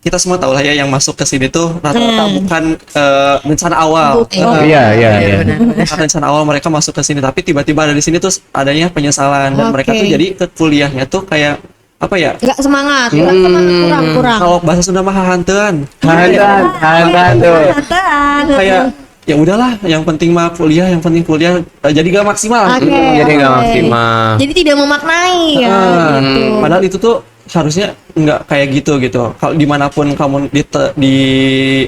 kita semua tahu lah ya yang masuk ke sini tuh rata-rata bukan rencana awal. Iya. Bukan rencana awal mereka masuk ke sini, tapi tiba-tiba ada di sini tuh adanya penyesalan dan mereka tuh Oke. jadi ke kuliahnya tuh kayak apa ya? Nggak semangat, kurang. Kalau bahasa Sunda mah hahanteun. Hantan tuh. Kelihatan. Kayak ya udahlah, yang penting mah kuliah, yang penting kuliah, jadi gak maksimal. Oke. Jadi nggak Oke. maksimal. Jadi tidak memaknai ya. Ah, Gitu. Padahal itu tuh harusnya nggak kayak gitu. Kalau dimanapun kamu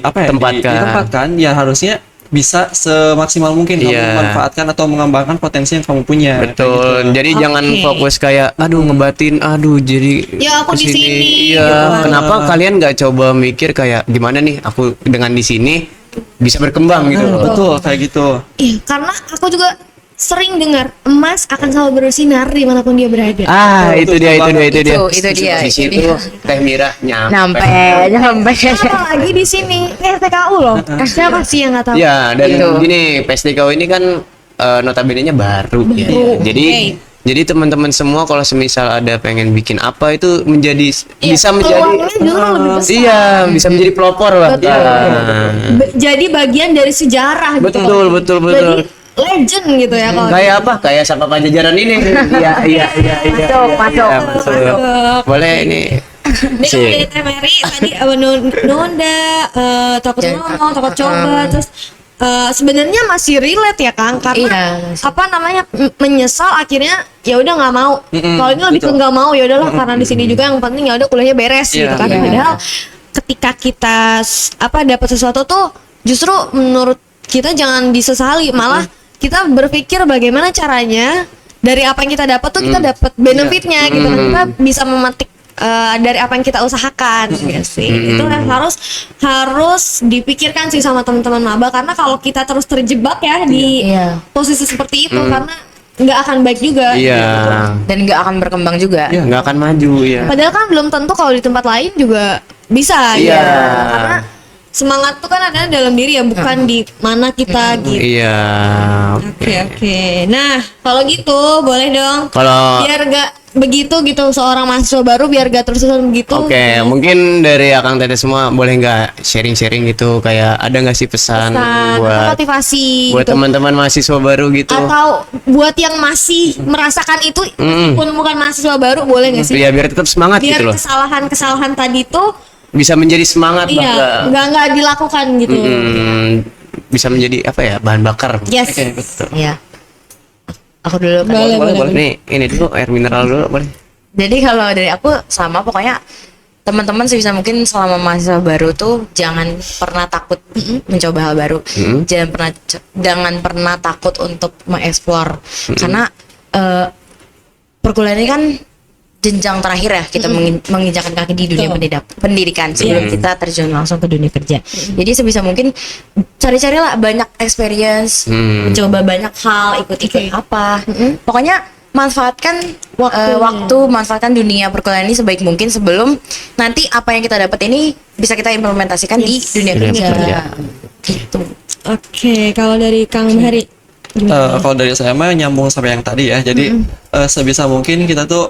ditempatkan, ya harusnya bisa semaksimal mungkin kamu Iya. memanfaatkan atau mengembangkan potensi yang kamu punya. Kayak gitu. Betul. Jadi Oke. jangan fokus kayak aduh ngebatin, aduh jadi Ya, aku di kesini. sini, Iya. gitu kan. Kenapa kalian nggak coba mikir kayak gimana nih aku dengan di sini bisa berkembang gitu loh. Betul kayak gitu. Iya, karena aku juga sering dengar emas akan selalu bersinar dimanapun dia berada. Ah, itu dia. Itu dia, Di itu situ dia. Teh Mira nyampe. Nyampe. Apalagi di sini PSTKU loh. Siapa sih yang nggak tahu? Ya, dan Gitu. gini, PSDKU ini kan notabene-nya baru ya. Jadi Oke. jadi teman-teman semua kalau semisal ada pengen bikin apa itu menjadi Iya, bisa menjadi peluangnya justru lebih besar. iya, bisa menjadi pelopor bahkan. Jadi bagian dari sejarah gitu. Betul. Jadi legend gitu ya kalau. Kayak apa? Kayak Sapa Pajajaran ini. Iya. Masuk. Boleh ini. Ini kan dari Teh Mary tadi nunda, takut ngomong, takut coba, terus sebenarnya masih relate ya Kang, karena Iya, masih. apa namanya menyesal akhirnya ya udah nggak mau. Kalau ini lebih ke betul. nggak mau, ya udahlah karena di sini juga yang penting ya udah kuliahnya beres Iya, gitu kan. iya. Padahal ketika kita dapat sesuatu tuh justru menurut kita jangan disesali, malah kita berpikir bagaimana caranya dari apa yang kita dapat tuh kita dapat benefitnya gitu kan, kita bisa memetik dari apa yang kita usahakan ya sih. Itu yang harus dipikirkan sih sama teman-teman maba, karena kalau kita terus terjebak ya di Iya. posisi seperti itu karena nggak akan baik juga. Iya. Dan nggak akan berkembang juga. Iya. Nggak akan maju ya. Padahal kan belum tentu kalau di tempat lain juga bisa Iya. ya. Karena semangat tuh kan ada dalam diri ya, bukan di mana kita gitu. Iya. Oke. Nah, kalau gitu boleh dong. Kalau Biar gak begitu gitu seorang mahasiswa baru biar gak terus-terusan begitu. Oke, mungkin dari Akang Teteh semua boleh nggak sharing-sharing gitu, kayak ada nggak sih pesan Pesan, buat motivasi buat gitu. teman-teman mahasiswa baru gitu? Atau buat yang masih merasakan itu pun bukan mahasiswa baru, boleh gak sih? Ya biar tetap semangat Biar gitu loh. kesalahan-kesalahan tadi tuh Bisa menjadi semangat iya nggak dilakukan gitu. bisa menjadi apa ya, bahan bakar. Yes. Iya. Aku dulu kan. Boleh. Nih, ini dulu air mineral dulu boleh. Jadi kalau dari aku sama, pokoknya teman-teman sebisa mungkin selama mahasiswa baru tuh jangan pernah takut mencoba hal baru. Jangan pernah takut untuk mengeksplor. Karena perkuliahan ini kan jenjang terakhir ya kita menginjakkan kaki di dunia pendidikan sebelum kita terjun langsung ke dunia kerja. Jadi sebisa mungkin cari-carilah banyak experience, mencoba banyak hal, ikut-ikut apa. Pokoknya manfaatkan waktu, manfaatkan dunia perkuliahan ini sebaik mungkin sebelum nanti apa yang kita dapat ini bisa kita implementasikan di dunia kerja. Gitu. Oke, kalau dari Kang Bahari Kalau dari saya mah nyambung sampai yang tadi ya. Jadi sebisa mungkin kita tuh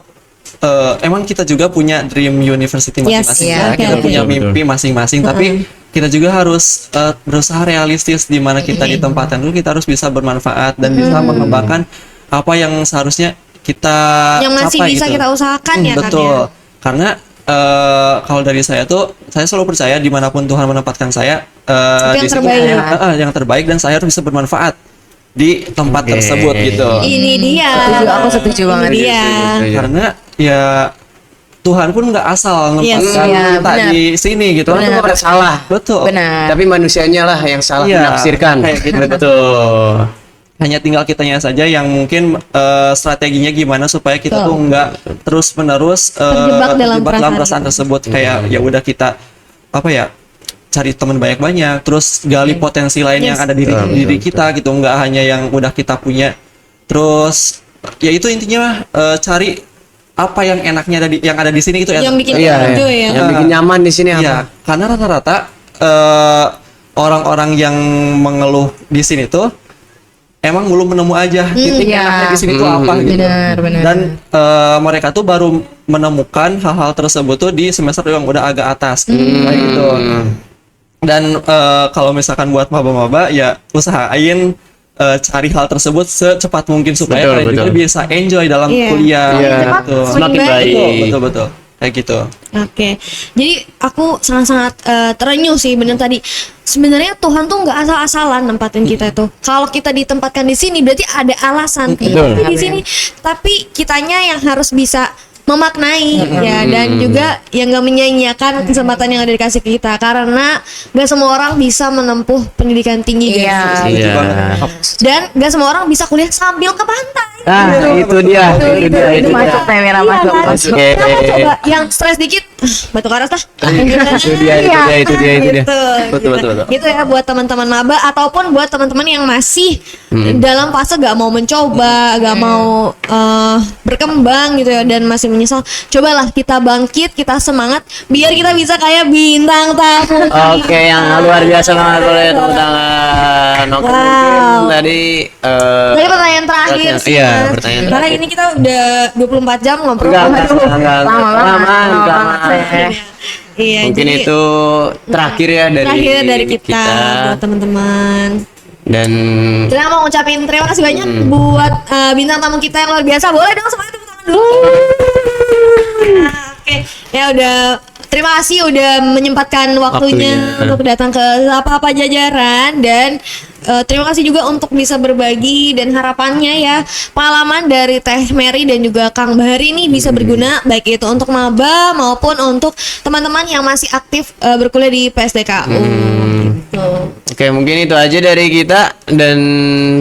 emang kita juga punya dream university masing-masing Yes, ya. oke, Kita oke. punya mimpi masing-masing, tapi kita juga harus berusaha realistis di mana kita ditempatkan dulu. Kita harus bisa bermanfaat dan bisa mengembangkan apa yang seharusnya kita yang masih capai bisa gitu. kita usahakan ya kan Betul. ya. Karena kalau dari saya tuh, saya selalu percaya dimanapun Tuhan menempatkan saya Yang di situ, terbaik. yang terbaik, dan saya harus bisa bermanfaat di tempat tersebut gitu. Ini dia. Aku setuju banget. Ini dia. Karena ya Tuhan pun nggak asal Yes, ngempatkan iya, kita benar. di sini gitu. Tuhan tuh nggak pernah salah. Betul. Benar. Tapi manusianya lah yang salah Iya, menafsirkan. kayak gitu. Betul. Hanya tinggal kitanya saja yang mungkin strateginya gimana supaya kita tuh nggak terus menerus Terjebak dalam perasaan perasaan tersebut. Kayak ya udah kita apa ya, cari teman banyak-banyak, terus gali potensi lain yang ada di diri kita gitu, nggak hanya yang udah kita punya. Terus ya itu intinya mah, cari apa yang enaknya yang ada di sini gitu ya. Yang bikin Iya, enjoy ya. yang bikin nyaman di sini apa? Iya, karena rata-rata orang-orang yang mengeluh di sini tuh emang belum menemu aja titik Iya. enaknya di sini tuh apa gitu. Benar. Dan mereka tuh baru menemukan hal-hal tersebut tuh di semester yang udah agak atas kayak gitu. Dan kalau misalkan buat maba-maba ya usahain cari hal tersebut secepat mungkin supaya Betul, kalian juga betul. bisa enjoy dalam Iya. kuliah. Iya. Gitu. Semakin baik. Betul. Kayak gitu. Oke, jadi aku sangat-sangat terenyuh sih bener tadi. Sebenarnya Tuhan tuh nggak asal-asalan nempatin kita tuh. Kalau kita ditempatkan di sini berarti ada alasan Betul. kita di sini. Tapi kitanya yang harus bisa memaknai ya, dan juga yang nggak menyanyiakan kesempatan yang ada dikasih ke kita, karena nggak semua orang bisa menempuh pendidikan tinggi Iya. guys. Setuju Iya. banget. Dan nggak semua orang bisa kuliah sambil ke pantai. Ah, itu dia. Itu masuk teh merah Iya, masuk. kan? masuk. Kamu coba yang stres dikit, batu karas lah. Itu dia. Gitu, Betul. Gitu ya buat teman-teman maba ataupun buat teman-teman yang masih dalam fase gak mau mencoba, gak mau berkembang gitu ya, dan masih menyesal. Cobalah kita bangkit, kita semangat biar kita bisa kayak bintang tamu. Oke, yang luar biasa banget, boleh tepuk tangan. Oke, Wow. mungkin tadi Tadi pertanyaan terakhir sih, Iya, Mas. pertanyaan Karena terakhir. ini kita udah 24 jam ngobrol. enggak, Lama. Iya, Mungkin jadi itu terakhir ya dari terakhir dari kita buat teman-teman. Dan Kita mau ngucapin terima kasih banyak buat bintang tamu kita yang luar biasa. Boleh dong semuanya tepuk tangan dulu. Nah, oke, ya udah. Terima kasih udah menyempatkan waktunya Waktunya. untuk datang ke apa-apa jajaran, dan terima kasih juga untuk bisa berbagi dan harapannya ya pengalaman dari Teh Mary dan juga Kang Bahari ini bisa berguna baik itu untuk maba maupun untuk teman-teman yang masih aktif berkuliah di PSDKU. Gitu. oke, mungkin itu aja dari kita dan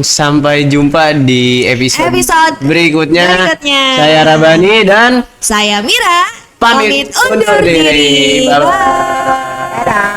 sampai jumpa di episode berikutnya. Saya Rabani dan Saya Mira. pamit undur diri. Bye.